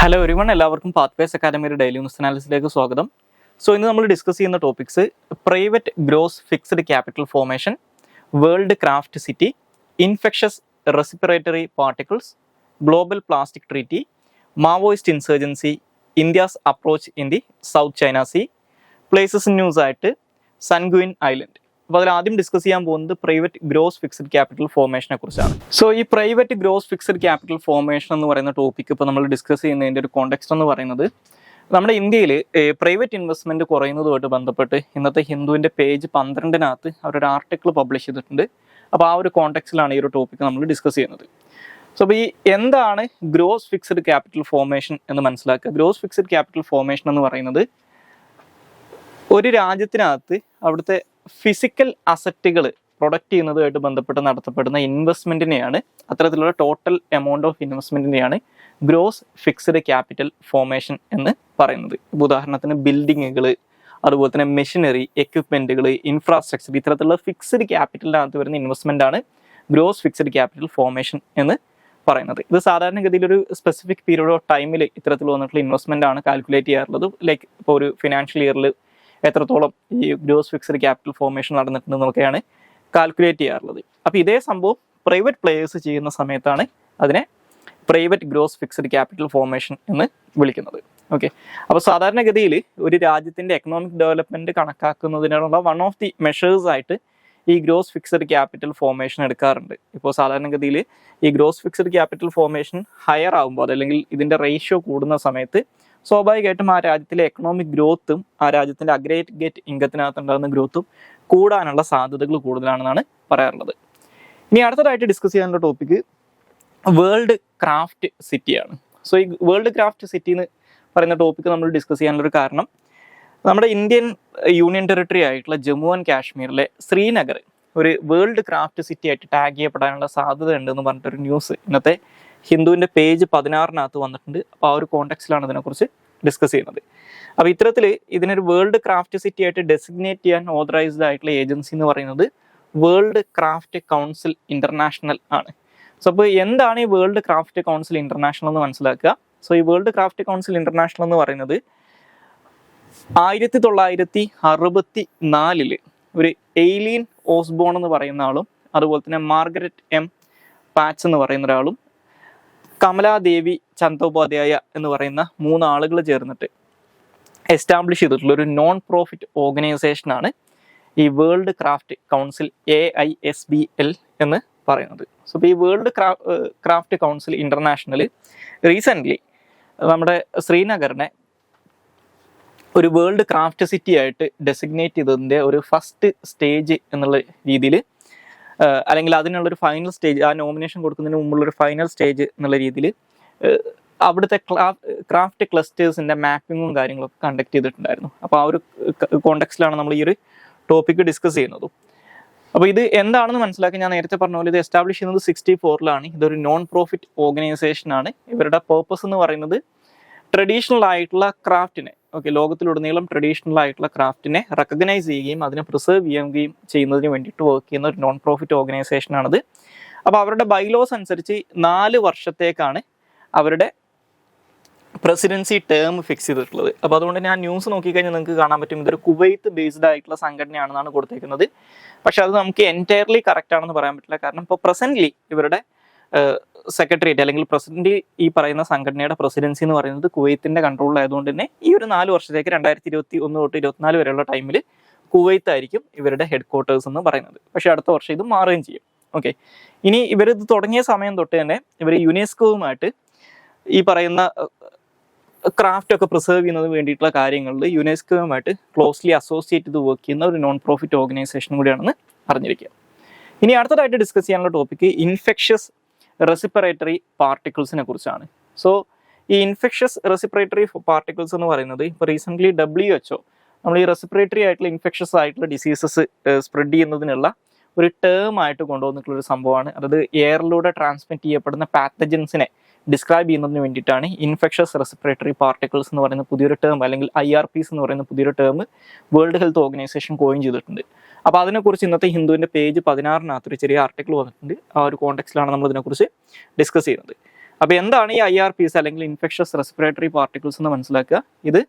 Hello everyone, എല്ലാവർക്കും pathways അക്കാദമിയുടെ daily news അനാലിസിലേക്ക് സ്വാഗതം. ഇന്ന് നമ്മൾ ഡിസ്കസ് ചെയ്യുന്ന topics private gross fixed capital formation, world craft city, infectious respiratory particles, global plastic treaty, Maoist insurgency, India's approach in the South China Sea, places news ആയിട്ട് sanguine island. അപ്പോൾ അതിൽ ആദ്യം discuss ചെയ്യാൻ പോകുന്നത് പ്രൈവറ്റ് ഗ്രോസ് ഫിക്സ്ഡ് ക്യാപിറ്റൽ ഫോർമേഷനെ കുറിച്ചാണ്. ഈ private gross fixed capital formation എന്ന് പറയുന്ന ടോപ്പിക് ഇപ്പോൾ നമ്മൾ ഡിസ്കസ് ചെയ്യുന്നതിൻ്റെ ഒരു കോണ്ടെക്സ്റ്റ് എന്ന് പറയുന്നത്, നമ്മുടെ ഇന്ത്യയിൽ പ്രൈവറ്റ് ഇൻവെസ്റ്റ്മെന്റ് കുറയുന്നതുമായിട്ട് ബന്ധപ്പെട്ട് ഇന്നത്തെ ഹിന്ദുവിൻ്റെ പേജ് 12 അവരൊരു ആർട്ടിക്കിൾ പബ്ലിഷ് ചെയ്തിട്ടുണ്ട്. അപ്പോൾ ആ ഒരു കോണ്ടെക്സ്റ്റിലാണ് ഈ ഒരു ടോപ്പിക് നമ്മൾ ഡിസ്കസ് ചെയ്യുന്നത്. അപ്പോൾ ഈ എന്താണ് ഗ്രോസ് ഫിക്സ്ഡ് ക്യാപിറ്റൽ ഫോർമേഷൻ എന്ന് മനസ്സിലാക്കുക. ഗ്രോസ് ഫിക്സ്ഡ് ക്യാപിറ്റൽ ഫോർമേഷൻ എന്ന് പറയുന്നത് ഒരു രാജ്യത്തിനകത്ത് അവിടുത്തെ ഫിസിക്കൽ അസറ്റുകൾ പ്രൊഡക്റ്റ് ചെയ്യുന്നതുമായിട്ട് ബന്ധപ്പെട്ട് നടത്തപ്പെടുന്ന ഇൻവെസ്റ്റ്മെന്റിനെയാണ്, അത്തരത്തിലുള്ള ടോട്ടൽ എമൗണ്ട് ഓഫ് ഇൻവെസ്റ്റ്മെന്റിനെയാണ് ഗ്രോസ് ഫിക്സ്ഡ് ക്യാപിറ്റൽ ഫോർമേഷൻ എന്ന് പറയുന്നത്. ഉദാഹരണത്തിന് ബിൽഡിങ്ങുകൾ, അതുപോലെ തന്നെ മെഷീനറി, എക്യുപ്മെന്റുകൾ, ഇൻഫ്രാസ്ട്രക്ചർ, ഇത്തരത്തിലുള്ള ഫിക്സ്ഡ് ക്യാപിറ്റലിനകത്ത് വരുന്ന ഇൻവെസ്റ്റ്മെന്റ് ആണ് ഗ്രോസ് ഫിക്സ്ഡ് ക്യാപിറ്റൽ ഫോർമേഷൻ എന്ന് പറയുന്നത്. ഇത് സാധാരണഗതിയിൽ ഒരു സ്പെസിഫിക് പീരീഡ് ഓഫ് ടൈമിൽ ഇത്തരത്തിൽ വന്നിട്ടുള്ള ഇൻവെസ്റ്റ്മെന്റ് ആണ് കാൽക്കുലേറ്റ് ചെയ്യാറുള്ളത്. ലൈക്ക് ഇപ്പോൾ ഒരു ഫിനാൻഷ്യൽ ഇയറിൽ എത്രത്തോളം ഈ ഗ്രോസ് ഫിക്സ്ഡ് ക്യാപിറ്റൽ ഫോർമേഷൻ നടന്നിട്ടുണ്ടെന്നൊക്കെയാണ് കാൽക്കുലേറ്റ് ചെയ്യാറുള്ളത്. അപ്പോൾ ഇതേ സംഭവം പ്രൈവറ്റ് പ്ലേയേഴ്സ് ചെയ്യുന്ന സമയത്താണ് അതിനെ private gross fixed capital formation എന്ന് വിളിക്കുന്നത്. ഓക്കെ, അപ്പോൾ സാധാരണഗതിയിൽ ഒരു രാജ്യത്തിൻ്റെ എക്കണോമിക് ഡെവലപ്മെൻറ്റ് കണക്കാക്കുന്നതിനുള്ള വൺ ഓഫ് ദി മെഷേഴ്സ് ആയിട്ട് ഈ ഗ്രോസ് ഫിക്സ്ഡ് ക്യാപിറ്റൽ ഫോർമേഷൻ എടുക്കാറുണ്ട്. ഇപ്പോൾ സാധാരണഗതിയിൽ ഈ gross fixed capital formation higher ആകുമ്പോൾ, അതല്ലെങ്കിൽ ഇതിൻ്റെ റേഷ്യോ കൂടുന്ന സമയത്ത് സ്വാഭാവികമായിട്ടും ആ രാജ്യത്തിലെ എക്കണോമിക് ഗ്രോത്തും ആ രാജ്യത്തിൻ്റെ അഗ്രേഗേറ്റ് ഇൻകത്തിനകത്ത് ഉണ്ടാകുന്ന ഗ്രോത്തും കൂടാനുള്ള സാധ്യതകൾ കൂടുതലാണെന്നാണ് പറയാറുള്ളത്. ഇനി അടുത്തതായിട്ട് ഡിസ്കസ് ചെയ്യാനുള്ള ടോപ്പിക്ക് വേൾഡ് ക്രാഫ്റ്റ് സിറ്റിയാണ്. ഈ വേൾഡ് ക്രാഫ്റ്റ് സിറ്റി എന്ന് പറയുന്ന ടോപ്പിക്ക് നമ്മൾ ഡിസ്കസ് ചെയ്യാനുള്ളൊരു കാരണം, നമ്മുടെ ഇന്ത്യൻ യൂണിയൻ ടെറിട്ടറി ആയിട്ടുള്ള ജമ്മു ആൻഡ് കാശ്മീരിലെ ശ്രീനഗർ ഒരു വേൾഡ് ക്രാഫ്റ്റ് സിറ്റി ആയിട്ട് ടാഗ് ചെയ്യപ്പെടാനുള്ള സാധ്യത ഉണ്ടെന്ന് പറഞ്ഞിട്ടൊരു ന്യൂസ് ഇന്നത്തെ ഹിന്ദുവിൻ്റെ പേജ് 16 വന്നിട്ടുണ്ട്. അപ്പോൾ ആ ഒരു കോണ്ടെക്സ്റ്റിലാണ് ഇതിനെക്കുറിച്ച് ഡിസ്കസ് ചെയ്യുന്നത്. അപ്പോൾ ഇത്തരത്തിൽ ഇതിനൊരു വേൾഡ് ക്രാഫ്റ്റ് സിറ്റി ആയിട്ട് ഡെസിഗ്നേറ്റ് ചെയ്യാൻ ഓതറൈസ്ഡ് ആയിട്ടുള്ള ഏജൻസി എന്ന് പറയുന്നത് വേൾഡ് ക്രാഫ്റ്റ് കൗൺസിൽ ഇന്റർനാഷണൽ ആണ്. അപ്പോൾ എന്താണ് ഈ വേൾഡ് ക്രാഫ്റ്റ് കൗൺസിൽ ഇന്റർനാഷണൽ എന്ന് മനസ്സിലാക്കുക. ഈ വേൾഡ് ക്രാഫ്റ്റ് കൗൺസിൽ ഇന്റർനാഷണൽ എന്ന് പറയുന്നത് 1964 ഒരു എയ്ലീൻ ഓസ്ബോൺ എന്ന് പറയുന്ന ആളും, അതുപോലെ തന്നെ മാർഗരറ്റ് എം പാച്ച് എന്ന് പറയുന്ന ഒരാളും, കമലാദേവി ചന്തോപാധ്യായ എന്ന് പറയുന്ന 3 ആളുകൾ ചേർന്നിട്ട് എസ്റ്റാബ്ലിഷ് ചെയ്തിട്ടുള്ള ഒരു നോൺ പ്രോഫിറ്റ് ഓർഗനൈസേഷനാണ് ഈ വേൾഡ് ക്രാഫ്റ്റ് കൗൺസിൽ AISBL എന്ന് പറയുന്നത്. ഈ world craft council international recently നമ്മുടെ ശ്രീനഗറിനെ ഒരു വേൾഡ് ക്രാഫ്റ്റ് സിറ്റി ആയിട്ട് ഡെസിഗ്നേറ്റ് ചെയ്തതിൻ്റെ ഒരു ഫസ്റ്റ് സ്റ്റേജ് എന്നുള്ള രീതിയിൽ, അല്ലെങ്കിൽ അതിനുള്ളൊരു ഫൈനൽ സ്റ്റേജ്, ആ നോമിനേഷൻ കൊടുക്കുന്നതിന് മുമ്പുള്ളൊരു ഫൈനൽ സ്റ്റേജ് എന്നുള്ള രീതിയിൽ അവിടുത്തെ ക്രാഫ്റ്റ് ക്ലസ്റ്റേഴ്സിൻ്റെ മാപ്പിങ്ങും കാര്യങ്ങളൊക്കെ കണ്ടക്ട് ചെയ്തിട്ടുണ്ടായിരുന്നു. അപ്പോൾ ആ ഒരു കോണ്ടെക്സ്റ്റിലാണ് നമ്മൾ ഈ ഒരു ടോപ്പിക്ക് ഡിസ്കസ് ചെയ്യുന്നതും. അപ്പോൾ ഇത് എന്താണെന്ന് മനസ്സിലാക്കി, ഞാൻ നേരത്തെ പറഞ്ഞ പോലെ ഇത് എസ്റ്റാബ്ലിഷ് ചെയ്യുന്നത് 64 ഇതൊരു നോൺ പ്രോഫിറ്റ് ഓർഗനൈസേഷൻ ആണ്. ഇവരുടെ പേർപ്പസ് എന്ന് പറയുന്നത് ട്രഡീഷണൽ ആയിട്ടുള്ള ക്രാഫ്റ്റിനെ, ലോകത്തിലുടനീളം ട്രഡീഷണൽ ആയിട്ടുള്ള ക്രാഫ്റ്റിനെ റെക്കഗ്നൈസ് ചെയ്യുകയും അതിനെ പ്രിസർവ് ചെയ്യുകയും ചെയ്യുന്നതിന് വേണ്ടിയിട്ട് വർക്ക് ചെയ്യുന്ന ഒരു നോൺ പ്രോഫിറ്റ് ഓർഗനൈസേഷനാണിത്. അപ്പോൾ അവരുടെ ബൈലോസ് അനുസരിച്ച് 4 വർഷത്തേക്കാണ് അവരുടെ പ്രസിഡൻസി ടേം ഫിക്സ് ചെയ്തിട്ടുള്ളത്. അപ്പോൾ അതുകൊണ്ട് ഞാൻ ന്യൂസ് നോക്കിക്കഴിഞ്ഞാൽ നിങ്ങൾക്ക് കാണാൻ പറ്റും ഇതൊരു കുവൈത്ത് ബേസ്ഡ് ആയിട്ടുള്ള സംഘടനയാണെന്നാണ് കൊടുത്തേക്കുന്നത്. പക്ഷെ അത് നമുക്ക് എൻറ്റയർലി കറക്റ്റ് ആണെന്ന് പറയാൻ പറ്റില്ല. കാരണം ഇപ്പോൾ പ്രസന്റ്ലി ഇവരുടെ സെക്രട്ടേറിയറ്റ് അല്ലെങ്കിൽ പ്രസിഡന്റ്, ഈ പറയുന്ന സംഘടനയുടെ പ്രസിഡൻസി എന്ന് പറയുന്നത് കുവൈത്തിന്റെ കൺട്രോളിലായതുകൊണ്ട് തന്നെ ഈ ഒരു 4 വർഷത്തേക്ക് 2021 തൊട്ട് 2024 വരെയുള്ള ടൈമിൽ കുവൈത്ത് ആയിരിക്കും ഇവരുടെ ഹെഡ് ക്വാർട്ടേഴ്സ് എന്ന് പറയുന്നത്. പക്ഷെ അടുത്ത വർഷം ഇത് മാറുകയും ചെയ്യും. ഓക്കെ, ഇനി ഇവരിത് തുടങ്ങിയ സമയം തൊട്ട് തന്നെ ഇവർ യുനെസ്കോവുമായിട്ട് ഈ പറയുന്ന ക്രാഫ്റ്റ് ഒക്കെ പ്രിസർവ് ചെയ്യുന്നതിന് വേണ്ടിയിട്ടുള്ള കാര്യങ്ങളിൽ യുനെസ്കോവുമായിട്ട് ക്ലോസ്ലി അസോസിയേറ്റ് ചെയ്ത് വർക്ക് ചെയ്യുന്ന ഒരു നോൺ പ്രോഫിറ്റ് ഓർഗനൈസേഷൻ കൂടിയാണെന്ന് അറിഞ്ഞിരിക്കുക. ഇനി അടുത്തതായിട്ട് ഡിസ്കസ് ചെയ്യാനുള്ള ടോപ്പിക്ക് ഇൻഫെക്ഷസ് റെസ്പിറേറ്ററി പാർട്ടിക്കിൾസിനെ കുറിച്ചാണ്. ഈ ഇൻഫെക്ഷസ് റെസ്പിറേറ്ററി പാർട്ടിക്കിൾസ് എന്ന് പറയുന്നത് ഇപ്പോൾ റീസെൻ്റ്ലി WHO നമ്മൾ ഈ റെസ്പിറേറ്ററി ആയിട്ടുള്ള ഇൻഫെക്ഷസ് ആയിട്ടുള്ള ഡിസീസസ് സ്പ്രെഡ് ചെയ്യുന്നതിനുള്ള ഒരു ടേം ആയിട്ട് കൊണ്ടുവന്നിട്ടുള്ള ഒരു സംഭവമാണ്. അതായത് എയറിലൂടെ ട്രാൻസ്മിറ്റ് ചെയ്യപ്പെടുന്ന പാത്തജൻസിനെ ഡിസ്ക്രൈബ് ചെയ്യുന്നതിന് വേണ്ടിയിട്ടാണ് ഇൻഫെക്ഷസ് റെസ്പിറേറ്ററി പാർട്ടിക്കിൾസ് എന്ന് പറയുന്ന പുതിയൊരു ടേം, അല്ലെങ്കിൽ IRPs എന്ന് പറയുന്ന പുതിയൊരു term world health organisation coin ചെയ്തിട്ടുണ്ട്. അപ്പോൾ അതിനെക്കുറിച്ച് ഇന്നത്തെ ഹിന്ദുവിൻ്റെ പേജ് 16 ഒരു ചെറിയ ആർട്ടിക്കിൾ വന്നിട്ടുണ്ട്. ആ ഒരു കോണ്ടെക്സ്റ്റിലാണ് നമ്മൾ ഇതിനെക്കുറിച്ച് ഡിസ്കസ് ചെയ്യുന്നത്. അപ്പോൾ എന്താണ് ഈ IRPs അല്ലെങ്കിൽ ഇൻഫെക്ഷസ് റെസ്പിറേറ്ററി പാർട്ടിക്കിൾസ് എന്ന് മനസ്സിലാക്കുക. ഇത്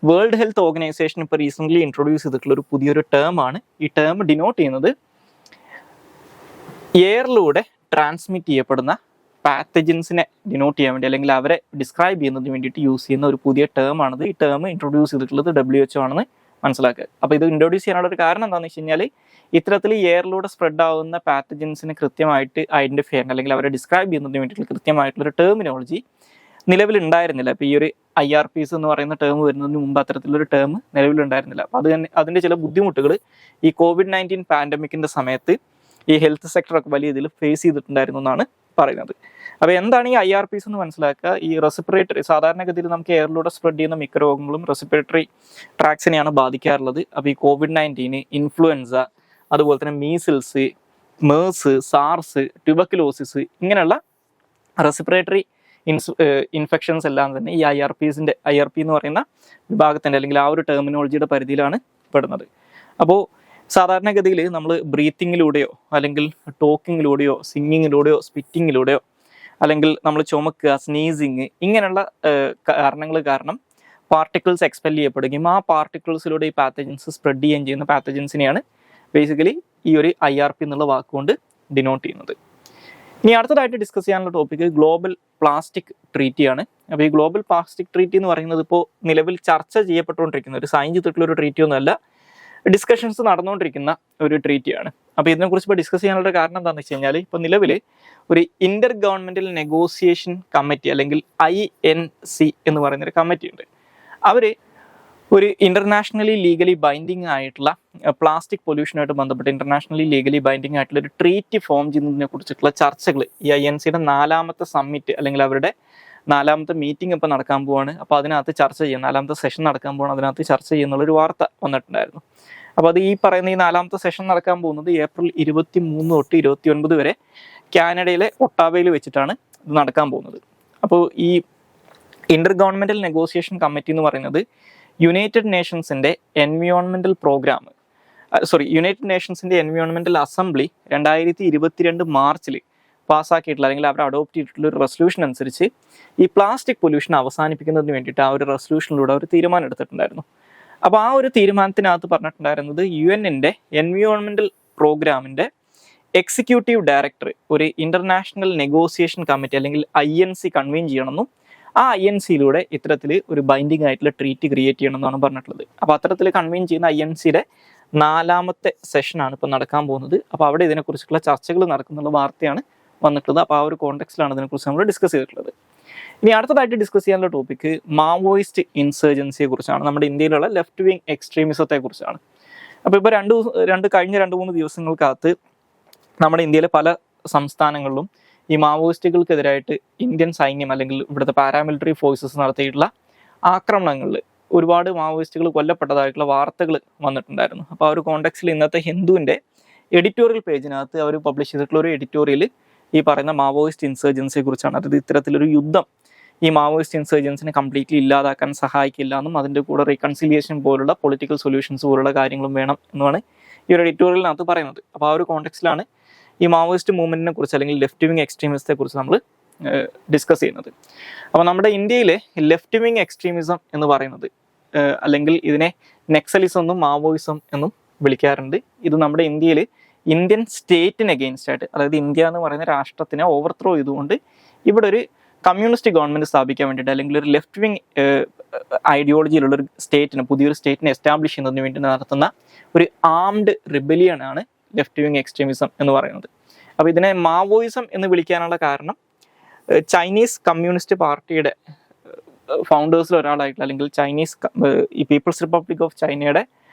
വേൾഡ് ഹെൽത്ത് ഓർഗനൈസേഷൻ ഇപ്പോൾ റീസെൻ്റ്ലി ഇൻട്രൊഡ്യൂസ് ചെയ്തിട്ടുള്ള ഒരു പുതിയൊരു ടേമാണ്. ഈ ടേം ഡിനോട്ട് ചെയ്യുന്നത് എയറിലൂടെ ട്രാൻസ്മിറ്റ് ചെയ്യപ്പെടുന്ന പാത്തജൻസിനെ ഡിനോട്ട് ചെയ്യാൻ വേണ്ടി അല്ലെങ്കിൽ അവരെ ഡിസ്ക്രൈബ് ചെയ്യുന്നതിന് വേണ്ടിയിട്ട് യൂസ് ചെയ്യുന്ന ഒരു പുതിയ ടേമാണിത്. ഈ ടേം ഇൻട്രൊഡ്യൂസ് ചെയ്തിട്ടുള്ളത് WHO ആണെന്ന് മനസ്സിലാക്കുക. അപ്പോൾ ഇത് ഇൻട്രൊഡ്യൂസ് ചെയ്യാനുള്ള ഒരു കാരണം എന്താണെന്ന് വെച്ച് കഴിഞ്ഞാൽ ഇത്തരത്തിൽ എയറിലൂടെ സ്പ്രെഡ് ആവുന്ന പാത്തജൻസിനെ കൃത്യമായിട്ട് ഐഡന്റിഫൈ ചെയ്യാൻ അല്ലെങ്കിൽ അവരെ ഡിസ്ക്രൈബ് ചെയ്യുന്നതിന് വേണ്ടിയിട്ടുള്ള കൃത്യമായിട്ടുള്ളൊരു ടെർമിനോളജി നിലവിലുണ്ടായിരുന്നില്ല. അപ്പോൾ ഈ ഒരു IRPs എന്ന് പറയുന്ന ടേം വരുന്നതിന് മുമ്പ് അത്തരത്തിലൊരു ടേം നിലവിലുണ്ടായിരുന്നില്ല. അപ്പോൾ അതിൻ്റെ ചില ബുദ്ധിമുട്ടുകൾ ഈ COVID-19 പാൻഡമിക്കിൻ്റെ സമയത്ത് ഈ ഹെൽത്ത് സെക്ടറൊക്കെ വലിയ ഇതിൽ ഫേസ് ചെയ്തിട്ടുണ്ടായിരുന്നു എന്നാണ് പറയുന്നത്. അപ്പോൾ എന്താണ് ഈ IRPs എന്ന് മനസ്സിലാക്കുക. ഈ റെസ്പിറേറ്ററി സാധാരണഗതിയിൽ നമുക്ക് എയറിലൂടെ സ്പ്രെഡ് ചെയ്യുന്ന മിക്ക രോഗങ്ങളും റെസ്പിറേറ്ററി ട്രാക്സിനെയാണ് ബാധിക്കാറുള്ളത്. അപ്പോൾ ഈ COVID-19, ഇൻഫ്ലുവൻസ, അതുപോലെ തന്നെ മീസിൽസ്, മേഴ്സ്, സാർസ്, ട്യൂബർക്കുലോസിസ് ഇങ്ങനെയുള്ള റെസ്പിറേറ്ററി ഇൻഫെക്ഷൻസ് എല്ലാം തന്നെ ഈ IRP എന്ന് പറയുന്ന വിഭാഗത്തിൻ്റെ അല്ലെങ്കിൽ ആ ഒരു ടെർമിനോളജിയുടെ പരിധിയിലാണ് പെടുന്നത്. അപ്പോൾ സാധാരണഗതിയിൽ നമ്മൾ ബ്രീത്തിങ്ങിലൂടെയോ അല്ലെങ്കിൽ ടോക്കിങ്ങിലൂടെയോ സിംഗിങ്ങിലൂടെയോ സ്പിറ്റിങ്ങിലൂടെയോ അല്ലെങ്കിൽ നമ്മൾ ചുമക്കുക, സ്നീസിങ് ഇങ്ങനെയുള്ള കാരണങ്ങൾ കാരണം പാർട്ടിക്കിൾസ് എക്സ്പെൽ ചെയ്യപ്പെടുകയും ആ പാർട്ടിക്കിൾസിലൂടെ ഈ പാത്തജൻസ് സ്പ്രെഡ് ചെയ്യുകയും ചെയ്യുന്ന പാത്തജൻസിനെയാണ് ബേസിക്കലി ഈ ഒരു IRP എന്നുള്ള വാക്കുകൊണ്ട് ഡിനോട്ട് ചെയ്യുന്നത്. ഇനി അടുത്തതായിട്ട് ഡിസ്കസ് ചെയ്യാനുള്ള ടോപ്പിക് ഗ്ലോബൽ പ്ലാസ്റ്റിക് ട്രീറ്റിയാണ്. അപ്പോൾ ഈ ഗ്ലോബൽ പ്ലാസ്റ്റിക് ട്രീറ്റി എന്ന് പറയുന്നത് ഇപ്പോൾ നിലവിൽ ചർച്ച ചെയ്യപ്പെട്ടുകൊണ്ടിരിക്കുന്ന ഒരു സൈൻ ചെയ്തിട്ടുള്ള ഒരു ട്രീറ്റി ഒന്നുമല്ല, ഡിസ്കഷൻസ് നടന്നുകൊണ്ടിരിക്കുന്ന ഒരു ട്രീറ്റിയാണ്. അപ്പോൾ ഇതിനെക്കുറിച്ച് ഇപ്പോൾ ഡിസ്കസ് ചെയ്യാനുള്ള കാരണം എന്താണെന്ന് വെച്ച് കഴിഞ്ഞാൽ ഇപ്പോൾ നിലവിൽ ഒരു ഇന്റർ ഗവൺമെന്റൽ നെഗോസിയേഷൻ കമ്മിറ്റി അല്ലെങ്കിൽ INC എന്ന് പറയുന്നൊരു കമ്മിറ്റി ഉണ്ട്. അവർ ഒരു ഇന്റർനാഷണലി ലീഗലി ബൈൻഡിങ് ആയിട്ടുള്ള പ്ലാസ്റ്റിക് പൊല്യൂഷനായിട്ട് ബന്ധപ്പെട്ട് ഇന്റർനാഷണലി ലീഗലി ബൈൻഡിങ് ആയിട്ടുള്ള ഒരു ട്രീറ്റി ഫോം ചെയ്യുന്നതിനെ കുറിച്ചിട്ടുള്ള ചർച്ചകൾ ഈ INCയുടെ 4ാമത്തെ സമ്മിറ്റ് അല്ലെങ്കിൽ അവരുടെ 4ാമത്തെ മീറ്റിംഗ് ഇപ്പോൾ നടക്കാൻ പോവാണ്. അപ്പോൾ അതിനകത്ത് ചർച്ച ചെയ്യുന്ന 4ാമത്തെ സെഷൻ നടക്കാൻ പോവാണ്, അതിനകത്ത് ചർച്ച ചെയ്യുന്നുള്ളൊരു വാർത്ത വന്നിട്ടുണ്ടായിരുന്നു. അപ്പോൾ അത് ഈ പറയുന്ന ഈ 4ാമത്തെ സെഷൻ നടക്കാൻ പോകുന്നത് ഏപ്രിൽ 23 തൊട്ട് 29 വരെ കാനഡയിലെ ഒട്ടാവയിൽ വെച്ചിട്ടാണ് ഇത് നടക്കാൻ പോകുന്നത്. അപ്പോൾ ഈ ഇന്റർ ഗവൺമെന്റൽ നെഗോസിയേഷൻ കമ്മിറ്റി എന്ന് പറയുന്നത് യുണൈറ്റഡ് നേഷൻസിന്റെ എൻവയോൺമെന്റൽ എൻവയോൺമെന്റൽ അസംബ്ലി 2022 മാർച്ചിൽ പാസ്സാക്കിയിട്ടുള്ള അല്ലെങ്കിൽ അവർ അഡോപ്റ്റ് ചെയ്തിട്ടുള്ള ഒരു റെസൊല്യൂഷൻ അനുസരിച്ച് ഈ പ്ലാസ്റ്റിക് പൊല്യൂഷൻ അവസാനിപ്പിക്കുന്നതിന് വേണ്ടിയിട്ട് ആ ഒരു റെസൊല്യൂഷനിലൂടെ ഒരു തീരുമാനം എടുത്തിട്ടുണ്ടായിരുന്നു. അപ്പോൾ ആ ഒരു തീരുമാനത്തിനകത്ത് പറഞ്ഞിട്ടുണ്ടായിരുന്നത് UN-ന്റെ എൻവയോൺമെന്റൽ പ്രോഗ്രാമിന്റെ എക്സിക്യൂട്ടീവ് ഡയറക്ടർ ഒരു ഇന്റർനാഷണൽ നെഗോസിയേഷൻ കമ്മിറ്റി അല്ലെങ്കിൽ INC കൺവീൻ ചെയ്യണമെന്നും ആ INCയിലൂടെ ഇത്തരത്തിൽ ഒരു ബൈൻഡിങ് ആയിട്ടുള്ള ട്രീറ്റ് ക്രിയേറ്റ് ചെയ്യണമെന്നാണ് പറഞ്ഞിട്ടുള്ളത്. അപ്പോൾ അത്തരത്തിൽ കൺവീൻ ചെയ്യുന്ന INCയുടെ 4ാമത്തെ സെഷനാണ് ഇപ്പോൾ നടക്കാൻ പോകുന്നത്. അപ്പോൾ അവിടെ ഇതിനെക്കുറിച്ചുള്ള ചർച്ചകൾ നടക്കുന്നുള്ള വാർത്തയാണ് വന്നിട്ടുള്ളത്. അപ്പോൾ ആ ഒരു കോണ്ടെക്സ്റ്റിലാണ് ഇതിനെക്കുറിച്ച് നമ്മൾ ഡിസ്കസ് ചെയ്തിട്ടുള്ളത്. ഇനി അടുത്തതായിട്ട് ഡിസ്കസ് ചെയ്യാനുള്ള ടോപ്പിക്ക് മാവോയിസ്റ്റ് ഇൻസർജൻസിയെ കുറിച്ചാണ്. നമ്മുടെ ഇന്ത്യയിലുള്ള ലെഫ്റ്റ് വിങ് എക്സ്ട്രീമിസത്തെ കുറിച്ചാണ്. അപ്പോൾ ഇപ്പോൾ കഴിഞ്ഞ 2-3 ദിവസങ്ങൾക്കകത്ത് നമ്മുടെ ഇന്ത്യയിലെ പല സംസ്ഥാനങ്ങളിലും ഈ മാവോയിസ്റ്റുകൾക്കെതിരായിട്ട് ഇന്ത്യൻ സൈന്യം അല്ലെങ്കിൽ ഇവിടുത്തെ പാരാമിലിറ്ററി ഫോഴ്സസ് നടത്തിയിട്ടുള്ള ആക്രമണങ്ങളിൽ ഒരുപാട് മാവോയിസ്റ്റുകൾ കൊല്ലപ്പെട്ടതായിട്ടുള്ള വാർത്തകൾ വന്നിട്ടുണ്ടായിരുന്നു. അപ്പോൾ ആ ഒരു കോണ്ടെക്സ്റ്റിൽ ഇന്നത്തെ ഹിന്ദുവിൻ്റെ എഡിറ്റോറിയൽ പേജിനകത്ത് അവർ പബ്ലിഷ് ചെയ്തിട്ടുള്ള ഒരു എഡിറ്റോറിയൽ ഈ പറയുന്ന മാവോയിസ്റ്റ് ഇൻസർജൻസിയെ കുറിച്ചാണ്. അതായത് ഇത്തരത്തിലൊരു യുദ്ധം ഈ മാവോയിസ്റ്റ് ഇൻസർജൻസിനെ കംപ്ലീറ്റ്ലി ഇല്ലാതാക്കാൻ സഹായിക്കില്ല എന്നും അതിൻ്റെ കൂടെ റീകൺസിലിയേഷൻ പോലുള്ള പൊളിറ്റിക്കൽ സൊല്യൂഷൻസ് പോലുള്ള കാര്യങ്ങളും വേണം എന്നുമാണ് ഈ ഒരു എഡിറ്റോറിയലിനകത്ത് പറയുന്നത്. അപ്പോൾ ആ ഒരു കോണ്ടെക്സ്റ്റിലാണ് ഈ മാവോയിസ്റ്റ് മൂവ്മെന്റിനെ കുറിച്ച് അല്ലെങ്കിൽ ലെഫ്റ്റ് വിങ് എക്സ്ട്രീമിസത്തെ കുറിച്ച് നമ്മൾ ഡിസ്കസ് ചെയ്യുന്നത്. അപ്പോൾ നമ്മുടെ ഇന്ത്യയിലെ ലെഫ്റ്റ് വിങ് എക്സ്ട്രീമിസം എന്ന് പറയുന്നത് അല്ലെങ്കിൽ ഇതിനെ നെക്സലിസം എന്നും മാവോയിസം എന്നും വിളിക്കാറുണ്ട്. ഇത് നമ്മുടെ ഇന്ത്യയിൽ ഇന്ത്യൻ സ്റ്റേറ്റിന് അഗെയിൻസ്റ്റ് ആയിട്ട്, അതായത് ഇന്ത്യ എന്ന് പറയുന്ന രാഷ്ട്രത്തിനെ ഓവർത്രോ ചെയ്തുകൊണ്ട് ഇവിടെ ഒരു കമ്മ്യൂണിസ്റ്റ് ഗവൺമെന്റ് സ്ഥാപിക്കാൻ വേണ്ടിയിട്ട് അല്ലെങ്കിൽ ഒരു ലെഫ്റ്റ് വിങ് ഐഡിയോളജിയിലുള്ള ഒരു പുതിയൊരു സ്റ്റേറ്റിനെ എസ്റ്റാബ്ലിഷ് ചെയ്യുന്നതിന് വേണ്ടി നടത്തുന്ന ഒരു ആംഡ് റിബലിയൻ ആണ് ലെഫ്റ്റ് വിങ് എക്സ്ട്രീമിസം എന്ന് പറയുന്നത്. അപ്പോൾ ഇതിനെ മാവോയിസം എന്ന് വിളിക്കാനുള്ള കാരണം ചൈനീസ് കമ്മ്യൂണിസ്റ്റ് പാർട്ടിയുടെ ഫൗണ്ടേഴ്സിൽ ഒരാളായിട്ടുള്ള അല്ലെങ്കിൽ ഈ പീപ്പിൾസ് റിപ്പബ്ലിക് ഓഫ് ചൈനയുടെ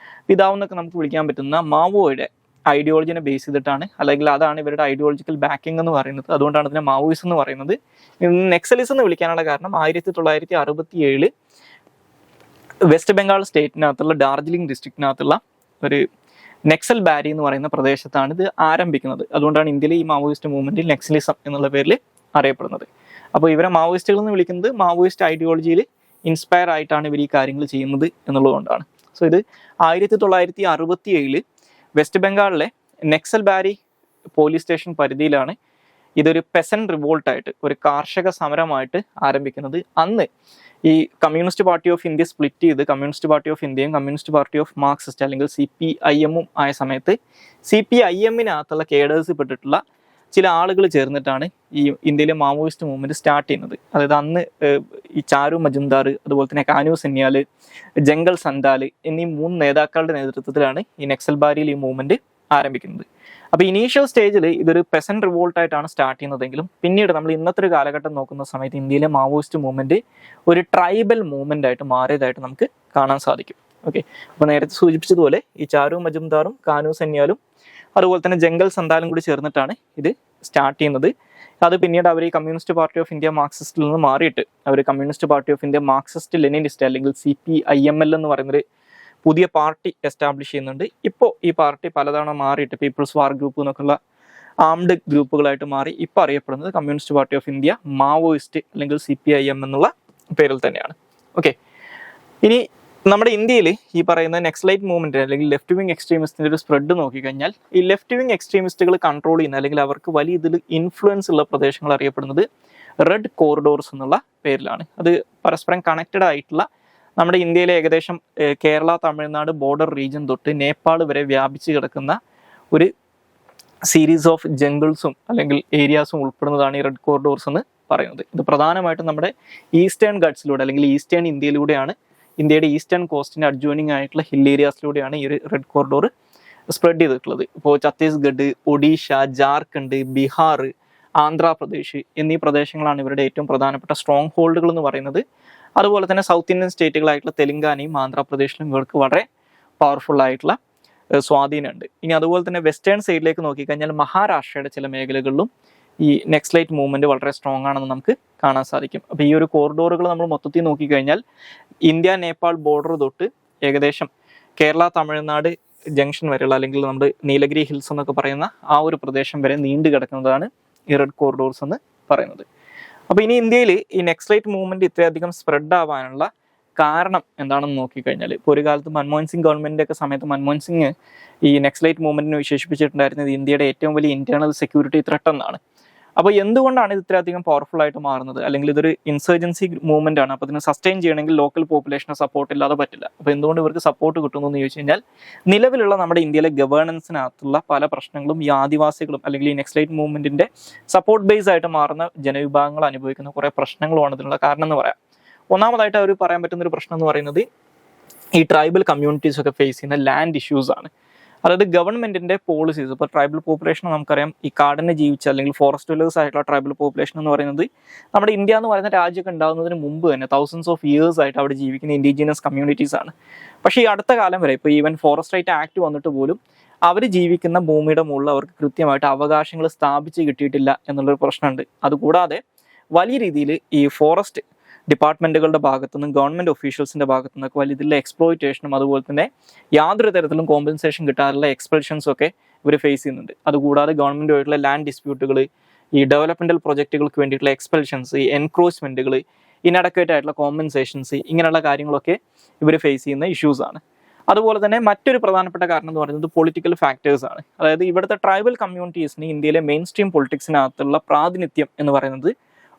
പിതാവെന്നൊക്കെ നമുക്ക് വിളിക്കാൻ പറ്റുന്ന മാവോയുടെ ഐഡിയോളജിനെ ബേസ് ചെയ്തിട്ടാണ്, അല്ലെങ്കിൽ അതാണ് ഇവരുടെ ഐഡിയോളജിക്കൽ ബാക്കിംഗ് എന്ന് പറയുന്നത്. അതുകൊണ്ടാണ് ഇതിനെ മാവോയിസം എന്ന് പറയുന്നത്. നെക്സലിസം എന്ന് വിളിക്കാനുള്ള കാരണം 1967 വെസ്റ്റ് ബംഗാൾ സ്റ്റേറ്റിനകത്തുള്ള ഡാർജിലിംഗ് ഡിസ്ട്രിക്റ്റിനകത്തുള്ള ഒരു നെക്സൽ ബാരി എന്ന് പറയുന്ന പ്രദേശത്താണ് ഇത് ആരംഭിക്കുന്നത്. അതുകൊണ്ടാണ് ഇന്ത്യയിലെ ഈ മാവോയിസ്റ്റ് മൂവ്മെന്റ് നെക്സലിസം എന്നുള്ള പേരിൽ അറിയപ്പെടുന്നത്. അപ്പോൾ ഇവരെ മാവോയിസ്റ്റുകൾ എന്ന് വിളിക്കുന്നത് മാവോയിസ്റ്റ് ഐഡിയോളജിയിൽ ഇൻസ്പയർ ആയിട്ടാണ് ഇവർ ഈ കാര്യങ്ങൾ ചെയ്യുന്നത് എന്നുള്ളതുകൊണ്ടാണ്. സോ ഇത് 1967 വെസ്റ്റ് ബംഗാളിലെ നെക്സൽ ബാരി പോലീസ് സ്റ്റേഷൻ പരിധിയിലാണ് ഇതൊരു പെസൻ റിവോൾട്ടായിട്ട്, ഒരു കാർഷിക സമരമായിട്ട് ആരംഭിക്കുന്നത്. അന്ന് ഈ communist party of India split ചെയ്ത് കമ്മ്യൂണിസ്റ്റ് പാർട്ടി ഓഫ് ഇന്ത്യയും കമ്മ്യൂണിസ്റ്റ് പാർട്ടി ഓഫ് മാർക്സിസ്റ്റ് അല്ലെങ്കിൽ CPIM ആയ സമയത്ത് CPIM-നകത്തുള്ള കേഡേഴ്സ് പെട്ടിട്ടുള്ള ചില ആളുകൾ ചേർന്നിട്ടാണ് ഈ ഇന്ത്യയിലെ മാവോയിസ്റ്റ് മൂവ്മെന്റ് സ്റ്റാർട്ട് ചെയ്യുന്നത്. അതായത് അന്ന് ഈ ചാരു മജുംദാർ, അതുപോലെ തന്നെ കാനു സന്യാൽ, ജംഗൽ സന്താൽ എന്നീ 3 നേതാക്കളുടെ നേതൃത്വത്തിലാണ് ഈ നക്സൽ ബാരിയിൽ ഈ മൂവ്മെന്റ് ആരംഭിക്കുന്നത്. അപ്പോൾ ഇനീഷ്യൽ സ്റ്റേജിൽ ഇതൊരു പെസൻ റിവോൾട്ടായിട്ടാണ് സ്റ്റാർട്ട് ചെയ്യുന്നതെങ്കിലും പിന്നീട് നമ്മൾ ഇന്നത്തെ ഒരു കാലഘട്ടം നോക്കുന്ന സമയത്ത് ഇന്ത്യയിലെ മാവോയിസ്റ്റ് മൂവ്മെന്റ് ഒരു ട്രൈബൽ മൂവ്മെന്റ് ആയിട്ട് മാറിയതായിട്ട് നമുക്ക് കാണാൻ സാധിക്കും. ഓക്കെ, അപ്പോൾ നേരത്തെ സൂചിപ്പിച്ചതുപോലെ ഈ ചാരു മജുംദാറും കാനു സന്യാലും അതുപോലെ തന്നെ ജംഗൽ സന്താലും കൂടി ചേർന്നിട്ടാണ് ഇത് സ്റ്റാർട്ട് ചെയ്യുന്നത്. അത് പിന്നീട് അവർ ഈ കമ്മ്യൂണിസ്റ്റ് പാർട്ടി ഓഫ് ഇന്ത്യ മാർക്സിസ്റ്റിൽ നിന്ന് മാറിയിട്ട് അവർ communist party of India Marxist Leninist അല്ലെങ്കിൽ CPIML എന്ന് പറയുന്നൊരു പുതിയ പാർട്ടി എസ്റ്റാബ്ലിഷ് ചെയ്യുന്നുണ്ട്. ഇപ്പോൾ ഈ പാർട്ടി പലതവണ മാറിയിട്ട് പീപ്പിൾസ് വാർ ഗ്രൂപ്പ് എന്നൊക്കെയുള്ള ആംഡ് ഗ്രൂപ്പുകളായിട്ട് മാറി ഇപ്പോൾ അറിയപ്പെടുന്നത് communist party of India Maoist അല്ലെങ്കിൽ CPIM എന്നുള്ള പേരിൽ തന്നെയാണ്. ഓക്കെ, ഇനി നമ്മുടെ ഇന്ത്യയിൽ ഈ പറയുന്ന നെക്സലൈറ്റ് മൂവ്മെന്റ് അല്ലെങ്കിൽ ലെഫ്റ്റ് വിങ് എക്സ്ട്രീമിസ്റ്റിന്റെ ഒരു സ്പ്രെഡ് നോക്കിക്കഴിഞ്ഞാൽ ഈ ലെഫ്റ്റ് വിങ് എക്സ്ട്രീമിസ്റ്റുകൾ കൺട്രോൾ ചെയ്യുന്ന അല്ലെങ്കിൽ അവർക്ക് വലിയ ഇതിൽ ഇൻഫ്ലുവൻസ് ഉള്ള പ്രദേശങ്ങൾ അറിയപ്പെടുന്നത് റെഡ് കോറിഡോർസ് എന്നുള്ള പേരിലാണ്. അത് പരസ്പരം കണക്റ്റഡ് ആയിട്ടുള്ള നമ്മുടെ ഇന്ത്യയിലെ ഏകദേശം കേരള തമിഴ്നാട് ബോർഡർ റീജിയൻ തൊട്ട് നേപ്പാൾ വരെ വ്യാപിച്ച് കിടക്കുന്ന ഒരു സീരീസ് ഓഫ് ജംഗിൾസും അല്ലെങ്കിൽ ഏരിയാസും ഉൾപ്പെടുന്നതാണ് ഈ റെഡ് കോറിഡോർസ് എന്ന് പറയുന്നത്. ഇത് പ്രധാനമായിട്ടും നമ്മുടെ ഈസ്റ്റേൺ ഗട്ട്സിലൂടെ അല്ലെങ്കിൽ ഈസ്റ്റേൺ ഇന്ത്യയിലൂടെയാണ്, ഇന്ത്യയുടെ ഈസ്റ്റേൺ കോസ്റ്റിന് അഡ്ജോയിനിങ് ആയിട്ടുള്ള ഹിൽ ഏരിയാസിലൂടെയാണ് ഈ ഒരു റെഡ് കോറിഡോർ സ്പ്രെഡ് ചെയ്തിട്ടുള്ളത്. ഇപ്പോൾ ഛത്തീസ്ഗഡ്, ഒഡീഷ, ജാർഖണ്ഡ്, ബീഹാർ, ആന്ധ്രാപ്രദേശ് എന്നീ പ്രദേശങ്ങളാണ് ഇവരുടെ ഏറ്റവും പ്രധാനപ്പെട്ട സ്ട്രോങ് ഹോൾഡുകൾ എന്ന് പറയുന്നത്. അതുപോലെ തന്നെ സൗത്ത് ഇന്ത്യൻ സ്റ്റേറ്റുകളായിട്ടുള്ള തെലങ്കാനയും ആന്ധ്രാപ്രദേശിലും ഇവർക്ക് വളരെ പവർഫുൾ ആയിട്ടുള്ള സ്വാധീനമുണ്ട്. ഇനി അതുപോലെ തന്നെ വെസ്റ്റേൺ സൈഡിലേക്ക് നോക്കിക്കഴിഞ്ഞാൽ മഹാരാഷ്ട്രയുടെ ചില മേഖലകളിലും ഈ നെക്സലൈറ്റ് മൂവ്മെന്റ് വളരെ സ്ട്രോങ് ആണെന്ന് നമുക്ക് കാണാൻ സാധിക്കും. അപ്പോൾ ഈ ഒരു കോറിഡോറുകൾ നമ്മൾ മൊത്തത്തിൽ നോക്കിക്കഴിഞ്ഞാൽ ഇന്ത്യ നേപ്പാൾ ബോർഡർ തൊട്ട് ഏകദേശം കേരള തമിഴ്നാട് ജംഗ്ഷൻ വരെയുള്ള അല്ലെങ്കിൽ നമ്മുടെ നീലഗിരി ഹിൽസ് എന്നൊക്കെ പറയുന്ന ആ ഒരു പ്രദേശം വരെ നീണ്ടു കിടക്കുന്നതാണ് ഈ റെഡ് കോറിഡോർസ് എന്ന് പറയുന്നത്. അപ്പോൾ ഇനി ഇന്ത്യയിൽ ഈ നെക്സലൈറ്റ് മൂവ്മെന്റ് ഇത്രയധികം സ്പ്രെഡ് ആവാനുള്ള കാരണം എന്താണെന്ന് നോക്കിക്കഴിഞ്ഞാൽ, ഇപ്പോൾ ഒരു കാലത്ത് മൻമോഹൻ സിംഗ് ഗവൺമെന്റിന്റെ ഒക്കെ സമയത്ത് മൻമോഹൻ സിംഗ് ഈ നെക്സലൈറ്റ് മൂവ്മെന്റിനെ വിശേഷിപ്പിച്ചിട്ടുണ്ടായിരുന്നത് ഇന്ത്യയുടെ ഏറ്റവും വലിയ ഇന്റേണൽ സെക്യൂരിറ്റി ത്രെട്ട് എന്നാണ്. അപ്പോൾ എന്തുകൊണ്ടാണ് ഇത് ഇത്രയധികം പവർഫുൾ ആയിട്ട് മാറുന്നത്? അല്ലെങ്കിൽ ഇതൊരു ഇൻസർജൻസി മൂവ്മെന്റ് ആണ്. അപ്പോൾ ഇതിനെ സസ്റ്റെയിൻ ചെയ്യണമെങ്കിൽ ലോക്കൽ പോപ്പുലേഷനെ സപ്പോർട്ട് ഇല്ലാതെ പറ്റില്ല. അപ്പോൾ എന്തുകൊണ്ട് ഇവർക്ക് സപ്പോർട്ട് കിട്ടുന്നു എന്ന് ചോദിച്ചു കഴിഞ്ഞാൽ, നിലവിലുള്ള നമ്മുടെ ഇന്ത്യയിലെ ഗവേണൻസിനകത്തുള്ള പല പ്രശ്നങ്ങളും ഈ ആദിവാസികളും അല്ലെങ്കിൽ ഈ നെക്സലൈറ്റ് മൂവ്മെന്റിന്റെ സപ്പോർട്ട് ബേസ് ആയിട്ട് മാറുന്ന ജനവിഭാഗങ്ങൾ അനുഭവിക്കുന്ന കുറേ പ്രശ്നങ്ങളുമാണ് ഇതിനുള്ള കാരണം എന്ന് പറയാം. ഒന്നാമതായിട്ട് അവർ പറയാൻ പറ്റുന്ന ഒരു പ്രശ്നം എന്ന് പറയുന്നത് ഈ ട്രൈബൽ കമ്മ്യൂണിറ്റീസ് ഒക്കെ ഫേസ് ചെയ്യുന്ന ലാൻഡ് ഇഷ്യൂസ് ആണ്. അതായത് ഗവൺമെന്റിന്റെ പോളിസീസ്, ഇപ്പോൾ ട്രൈബൽ പോപ്പുലേഷൻ നമുക്കറിയാം, ഈ കാടിനെ ജീവിച്ച അല്ലെങ്കിൽ ഫോറസ്റ്റ് ഡ്വല്ലേഴ്സ് ആയിട്ടുള്ള ട്രൈബൽ പോപ്പുലേഷൻ എന്ന് പറയുന്നത് നമ്മുടെ ഇന്ത്യ എന്ന് പറയുന്ന രാജ്യമൊക്കെ ഉണ്ടാകുന്നതിന് മുമ്പ് തന്നെ തൗസൻഡ്സ് ഓഫ് ഇയേഴ്സ് ആയിട്ട് അവിടെ ജീവിക്കുന്ന ഇൻഡിജിനസ് കമ്മ്യൂണിറ്റീസ് ആണ്. പക്ഷേ ഈ അടുത്ത കാലം വരെ ഇപ്പോൾ ഈവൻ ഫോറസ്റ്റ് റൈറ്റ് ആക്ട് വന്നിട്ട് പോലും അവർ ജീവിക്കുന്ന ഭൂമിയുടെ മുകളിൽ അവർക്ക് കൃത്യമായിട്ട് അവകാശങ്ങൾ സ്ഥാപിച്ച് കിട്ടിയിട്ടില്ല എന്നുള്ളൊരു പ്രശ്നമുണ്ട്. അതുകൂടാതെ വലിയ രീതിയിൽ ഈ ഫോറസ്റ്റ് ഡിപ്പാർട്ട്മെന്റുകളുടെ ഭാഗത്തുനിന്നും ഗവൺമെന്റ് ഒഫീഷ്യൽസിന്റെ ഭാഗത്തുനിന്നൊക്കെ വലിയ ഇതിലെ എക്സ്പ്ലോയിറ്റേഷനും അതുപോലെ തന്നെ യാതൊരു തരത്തിലും കോമ്പൻസേഷൻ കിട്ടാറുള്ള എക്സ്പെൽഷൻസും ഒക്കെ ഇവർ ഫേസ് ചെയ്യുന്നുണ്ട്. അതുകൂടാതെ ഗവൺമെന്റുമായിട്ടുള്ള ലാൻഡ് ഡിസ്പ്യൂട്ടുകൾ, ഈ ഡെവലപ്മെന്റൽ പ്രൊജക്റ്റുകൾക്ക് വേണ്ടിയിട്ടുള്ള എക്സ്പെൽഷൻസ്, ഈ എൻക്രോച്ച്മെന്റുകൾ, ഇനഡക്വേറ്റ് ആയിട്ടുള്ള കോമ്പൻസേഷൻസ്, ഇങ്ങനെയുള്ള കാര്യങ്ങളൊക്കെ ഇവർ ഫേസ് ചെയ്യുന്ന ഇഷ്യൂസ് ആണ്. അതുപോലെ തന്നെ മറ്റൊരു പ്രധാനപ്പെട്ട കാരണം എന്ന് പറയുന്നത് പൊളിറ്റിക്കൽ ഫാക്ടേഴ്സ് ആണ്. അതായത് ഇവിടുത്തെ ട്രൈബൽ കമ്മ്യൂണിറ്റീസിന് ഇന്ത്യയിലെ മെയിൻ സ്ട്രീം പൊളിറ്റിക്സിനകത്തുള്ള പ്രാതിനിധ്യം എന്ന് പറയുന്നത്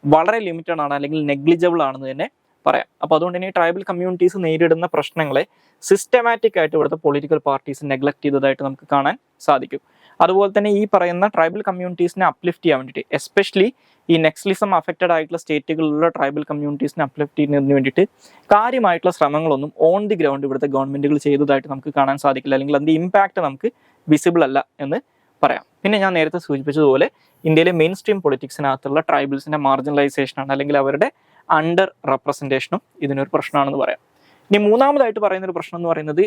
വളരെ ലിമിറ്റഡ് ആണ്, അല്ലെങ്കിൽ നെഗ്ലിജിബിൾ ആണെന്ന് തന്നെ പറയാം. അപ്പോൾ അതുകൊണ്ട് തന്നെ ട്രൈബൽ കമ്മ്യൂണിറ്റീസ് നേരിടുന്ന പ്രശ്നങ്ങളെ സിസ്റ്റമാറ്റിക് ആയിട്ട് ഇവിടുത്തെ പൊളിറ്റിക്കൽ പാർട്ടീസ് നെഗ്ലക്ട് ചെയ്തതായിട്ട് നമുക്ക് കാണാൻ സാധിക്കും. അതുപോലെ തന്നെ ഈ പറയുന്ന ട്രൈബൽ കമ്മ്യൂണിറ്റീസിനെ അപ്ലിഫ്റ്റ് ചെയ്യാൻ വേണ്ടിയിട്ട്, എസ്പെഷ്യലി ഈ നെക്സലിസം അഫക്റ്റഡ് ആയിട്ടുള്ള സ്റ്റേറ്റുകളിലുള്ള ട്രൈബൽ കമ്മ്യൂണിറ്റീസിനെ അപ്ലിഫ്റ്റ് ചെയ്യുന്നതിന് വേണ്ടിയിട്ട് കാര്യമായിട്ടുള്ള ശ്രമങ്ങളൊന്നും ഓൺ ദി ഗ്രൗണ്ട് ഇവിടുത്തെ ഗവൺമെന്റുകൾ ചെയ്തതായിട്ട് നമുക്ക് കാണാൻ സാധിക്കില്ല, അല്ലെങ്കിൽ അതിന്റെ ഇമ്പാക്ട് നമുക്ക് വിസിബിൾ അല്ല എന്ന് പറയാം. പിന്നെ ഞാൻ നേരത്തെ സൂചിപ്പിച്ചതുപോലെ ഇന്ത്യയിലെ മെയിൻ സ്ട്രീം പൊളിറ്റിക്സിനകത്തുള്ള ട്രൈബൽസിന്റെ മാർജിനലൈസേഷനാണ് അല്ലെങ്കിൽ അവരുടെ അണ്ടർ റെപ്രസെന്റേഷനും ഇതിനൊരു പ്രശ്നമാണെന്ന് പറയാം. ഇനി മൂന്നാമതായിട്ട് പറയുന്ന ഒരു പ്രശ്നം എന്ന് പറയുന്നത്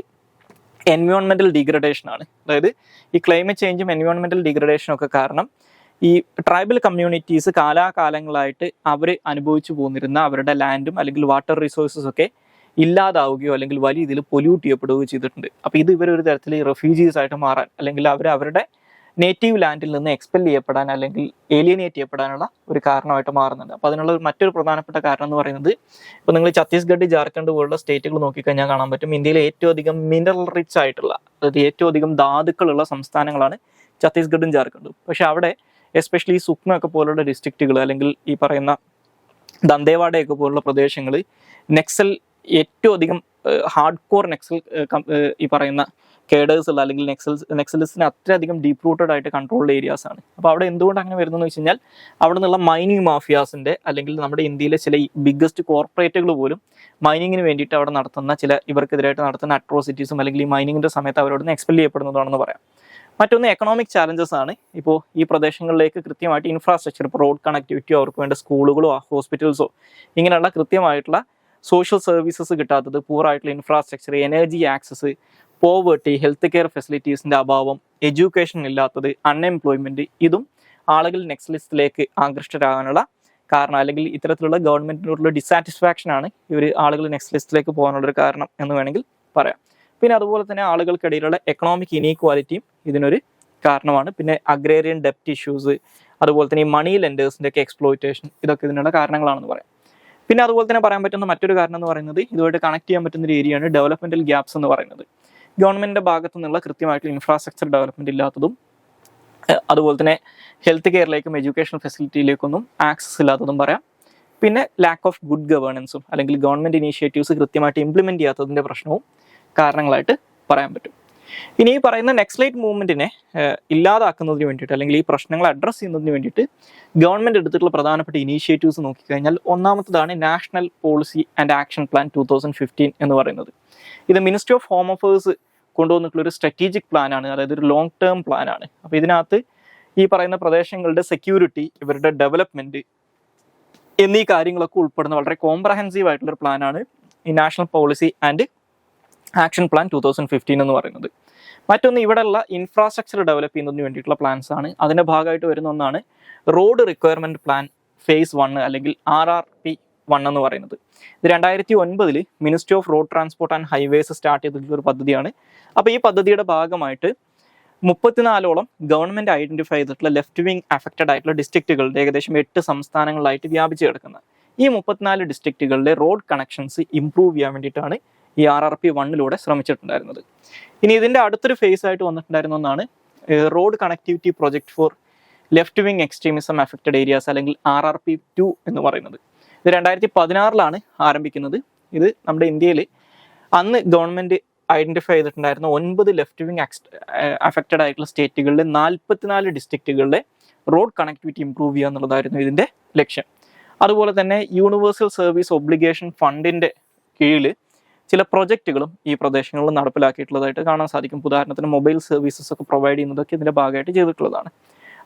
എൻവയോൺമെന്റൽ ഡീഗ്രഡേഷൻ ആണ്. അതായത് ഈ ക്ലൈമറ്റ് ചേഞ്ചും എൻവയോൺമെന്റൽ ഡീഗ്രഡേഷനും ഒക്കെ കാരണം ഈ ട്രൈബൽ കമ്മ്യൂണിറ്റീസ് കാലാകാലങ്ങളായിട്ട് അവർ അനുഭവിച്ചു പോന്നിരുന്ന അവരുടെ ലാൻഡും അല്ലെങ്കിൽ വാട്ടർ റിസോഴ്സസ് ഒക്കെ ഇല്ലാതാവുകയോ അല്ലെങ്കിൽ വലിയ രീതിയിൽ പൊല്യൂട്ട് ചെയ്യപ്പെടുകയോ ചെയ്തിട്ടുണ്ട്. അപ്പോൾ ഇത് ഇവരൊരു തരത്തിൽ റെഫ്യൂജീസ് ആയിട്ട് മാറാൻ അല്ലെങ്കിൽ അവരുടെ നേറ്റീവ് ലാൻഡിൽ നിന്ന് എക്സ്പെൽ ചെയ്യപ്പെടാൻ അല്ലെങ്കിൽ ഏലിയനേറ്റ് ചെയ്യപ്പെടാനുള്ള ഒരു കാരണമായിട്ട് മാറുന്നുണ്ട്. അപ്പോൾ അതിനുള്ള മറ്റൊരു പ്രധാനപ്പെട്ട കാരണം എന്ന് പറയുന്നത്, ഇപ്പോൾ നിങ്ങൾ ഛത്തീസ്ഗഡ്, ജാർഖണ്ഡ് പോലുള്ള സ്റ്റേറ്റുകൾ നോക്കിക്കഴിഞ്ഞാൽ കാണാൻ പറ്റും ഇന്ത്യയിലെ ഏറ്റവും അധികം മിനറൽ റിച്ച് ആയിട്ടുള്ള, അതായത് ഏറ്റവും അധികം ധാതുക്കളുള്ള സംസ്ഥാനങ്ങളാണ് ഛത്തീസ്ഗഡും ജാർഖണ്ഡും. പക്ഷെ അവിടെ എസ്പെഷ്യലി സുക്മ ഒക്കെ പോലുള്ള ഡിസ്ട്രിക്റ്റുകൾ അല്ലെങ്കിൽ ഈ പറയുന്ന ദന്തേവാഡയൊക്കെ പോലുള്ള പ്രദേശങ്ങൾ നെക്സൽ ഏറ്റവും അധികം ഹാർഡ് കോർ നെക്സൽ ഈ പറയുന്ന കേഡേഴ്സ് ഉള്ള അല്ലെങ്കിൽ നെക്സലിസ്റ്റിന് അത്രയധികം ഡീപ്പ് റൂട്ടഡ് ആയിട്ട് കൺട്രോൾഡ് ഏരിയാസ് ആണ്. അപ്പോൾ അവിടെ എന്തുകൊണ്ട് അങ്ങനെ വരുന്നതെന്ന് വെച്ച് കഴിഞ്ഞാൽ അവിടെ നിന്നുള്ള മൈനിങ് മാഫിയാസിൻ്റെ അല്ലെങ്കിൽ നമ്മുടെ ഇന്ത്യയിലെ ചില ബിഗ്ഗസ്റ്റ് കോർപ്പറേറ്റുകൾ പോലും മൈനിങ്ങിന് വേണ്ടിയിട്ട് അവിടെ നടത്തുന്ന ഇവർക്കെതിരായിട്ട് നടത്തുന്ന അട്രോസിറ്റീസും അല്ലെങ്കിൽ ഈ മൈനിങ്ങിൻ്റെ സമയത്ത് അവരോട് നിന്ന് എക്സ്പെൽ ചെയ്യപ്പെടുന്നതാണെന്ന് പറയാം. മറ്റൊന്ന് എക്കണോമിക് ചാലഞ്ചസ് ആണ്. ഇപ്പോൾ ഈ പ്രദേശങ്ങളിലേക്ക് കൃത്യമായിട്ട് ഇൻഫ്രാസ്ട്രക്ചർ, ഇപ്പോൾ റോഡ് കണക്ടിവിറ്റിയോ അവർക്ക് വേണ്ട സ്കൂളുകളോ ഹോസ്പിറ്റൽസോ ഇങ്ങനെയുള്ള കൃത്യമായിട്ടുള്ള സോഷ്യൽ സർവീസസ് കിട്ടാത്തത്, പൂറായിട്ടുള്ള infrastructure, energy access, poverty, health care ഫെസിലിറ്റീസിൻ്റെ അഭാവം, എഡ്യൂക്കേഷൻ ഇല്ലാത്തത്, അൺഎംപ്ലോയ്മെൻറ്റ്, ഇതും ആളുകൾ നെക്സലിസ്റ്റിലേക്ക് ആകൃഷ്ടരാകാനുള്ള കാരണം അല്ലെങ്കിൽ ഇത്തരത്തിലുള്ള ഗവൺമെൻറ്റിനോടുള്ള ഡിസാറ്റിസ്ഫാക്ഷൻ ആണ് ഇവർ ആളുകൾ നെക്സലിസ്റ്റിലേക്ക് പോകാനുള്ളൊരു കാരണം എന്ന് വേണമെങ്കിൽ പറയാം. പിന്നെ അതുപോലെ തന്നെ ആളുകൾക്കിടയിലുള്ള എക്കണോമിക് ഇനീക്വാലിറ്റിയും ഇതിനൊരു കാരണമാണ്. പിന്നെ അഗ്രേറിയൻ ഡെപ്റ്റ് ഇഷ്യൂസ്, അതുപോലെ തന്നെ ഈ മണി ലെൻഡേഴ്സിൻ്റെ ഒക്കെ എക്സ്പ്ലോയിറ്റേഷൻ, ഇതൊക്കെ ഇതിനുള്ള കാരണങ്ങളാണെന്ന് പറയാം. പിന്നെ അതുപോലെ തന്നെ പറയാൻ പറ്റുന്ന മറ്റൊരു കാരണം എന്ന് പറയുന്നത് ഇതുമായിട്ട് കണക്ട് ചെയ്യാൻ പറ്റുന്ന ഒരു ഏരിയയാണ് ഡെവലപ്മെന്റൽ ഗ്യാപ്സ് എന്ന് പറയുന്നത്. ഗവൺമെന്റിന്റെ ഭാഗത്തു നിന്നുള്ള കൃത്യമായിട്ടുള്ള ഇൻഫ്രാസ്ട്രക്ചർ ഡെവലപ്മെന്റ് ഇല്ലാത്തതും അതുപോലെ തന്നെ ഹെൽത്ത് കെയറിലേക്കും എഡ്യൂക്കേഷൻ ഫെസിലിറ്റിയിലേക്കൊന്നും ആക്സസ് ഇല്ലാത്തതും പറയാം. പിന്നെ ലാക്ക് ഓഫ് ഗുഡ് ഗവേണൻസും അല്ലെങ്കിൽ ഗവൺമെന്റ് ഇനീഷ്യേറ്റീവ്സ് കൃത്യമായിട്ട് ഇംപ്ലിമെന്റ് ചെയ്യാത്തതിന്റെ പ്രശ്നവും കാരണങ്ങളായിട്ട് പറയാൻ പറ്റും. ഇനി ഈ പറയുന്ന നെക്സലൈറ്റ് മൂവ്മെന്റിനെ ഇല്ലാതാക്കുന്നതിന് വേണ്ടിയിട്ട് അല്ലെങ്കിൽ ഈ പ്രശ്നങ്ങൾ അഡ്രസ്സ് ചെയ്യുന്നതിന് വേണ്ടിയിട്ട് ഗവൺമെന്റ് എടുത്തിട്ടുള്ള പ്രധാനപ്പെട്ട ഇനീഷ്യേറ്റീവ്സ് നോക്കിക്കഴിഞ്ഞാൽ ഒന്നാമത്തതാണ് national policy and action plan 2015 എന്ന് പറയുന്നത്. ഇത് മിനിസ്ട്രി ഓഫ് ഹോം അഫേഴ്സ് കൊണ്ടുവന്നിട്ടുള്ള ഒരു സ്ട്രാറ്റജിക് പ്ലാനാണ്, അതായത് ഒരു ലോങ് ടേം പ്ലാനാണ്. അപ്പോൾ ഇതിനകത്ത് ഈ പറയുന്ന പ്രദേശങ്ങളുടെ സെക്യൂരിറ്റി, ഇവരുടെ ഡെവലപ്മെന്റ് എന്നീ കാര്യങ്ങളൊക്കെ ഉൾപ്പെടുന്ന വളരെ കോംപ്രഹെൻസീവ് ആയിട്ടുള്ളൊരു പ്ലാനാണ് ഈ national policy and action plan 2015 എന്ന് പറയുന്നത്. മറ്റൊന്ന് ഇവിടെയുള്ള ഇൻഫ്രാസ്ട്രക്ചർ ഡെവലപ്പ് ചെയ്യുന്നതിന് വേണ്ടിയിട്ടുള്ള പ്ലാൻസ് ആണ്. അതിൻ്റെ ഭാഗമായിട്ട് വരുന്ന ഒന്നാണ് റോഡ് റിക്വയർമെൻറ്റ് പ്ലാൻ ഫേസ് 1 അല്ലെങ്കിൽ RRP1 എന്ന് പറയുന്നത്. ഇത് 2009 ministry off road transport and highways start ചെയ്തിട്ടുള്ള ഒരു പദ്ധതിയാണ്. അപ്പോൾ ഈ പദ്ധതിയുടെ ഭാഗമായിട്ട് 34ഓളം ഗവൺമെൻറ് ഐഡൻറ്റിഫൈ ചെയ്തിട്ടുള്ള ലെഫ്റ്റ് വിങ് അഫക്റ്റഡ് ആയിട്ടുള്ള ഡിസ്ട്രിക്റ്റുകളുടെ ഏകദേശം 8 സംസ്ഥാനങ്ങളിലായിട്ട് വ്യാപിച്ച് കിടക്കുന്ന ഈ 34 ഡിസ്ട്രിക്റ്റുകളിലെ റോഡ് കണക്ഷൻസ് ഇംപ്രൂവ് ചെയ്യാൻ വേണ്ടിയിട്ടാണ് ഈ RRP1 ശ്രമിച്ചിട്ടുണ്ടായിരുന്നത്. ഇനി ഇതിൻ്റെ അടുത്തൊരു ഫേസ് ആയിട്ട് വന്നിട്ടുണ്ടായിരുന്ന ഒന്നാണ് road connectivity project four left wing extremism affected areas അല്ലെങ്കിൽ RRP2 എന്ന് പറയുന്നത്. ഇത് 2016 ആരംഭിക്കുന്നത്. ഇത് നമ്മുടെ ഇന്ത്യയിൽ അന്ന് ഗവൺമെൻറ് ഐഡൻറ്റിഫൈ ചെയ്തിട്ടുണ്ടായിരുന്ന 9 ലെഫ്റ്റ് വിങ് അഫക്റ്റഡ് ആയിട്ടുള്ള സ്റ്റേറ്റുകളിലെ 44 ഡിസ്ട്രിക്റ്റുകളിലെ റോഡ് കണക്ടിവിറ്റി ഇംപ്രൂവ് ചെയ്യുക എന്നുള്ളതായിരുന്നു ഇതിൻ്റെ ലക്ഷ്യം. അതുപോലെ തന്നെ യൂണിവേഴ്സൽ സർവീസ് ഒബ്ലിഗേഷൻ ഫണ്ടിൻ്റെ കീഴിൽ ചില പ്രൊജക്റ്റുകളും ഈ പ്രദേശങ്ങളിൽ നടപ്പിലാക്കിയിട്ടുള്ളതായിട്ട് കാണാൻ സാധിക്കും. ഉദാഹരണത്തിന് മൊബൈൽ സർവീസസ് ഒക്കെ പ്രൊവൈഡ് ചെയ്യുന്നതൊക്കെ ഇതിൻ്റെ ഭാഗമായിട്ട് ചെയ്തിട്ടുള്ളതാണ്.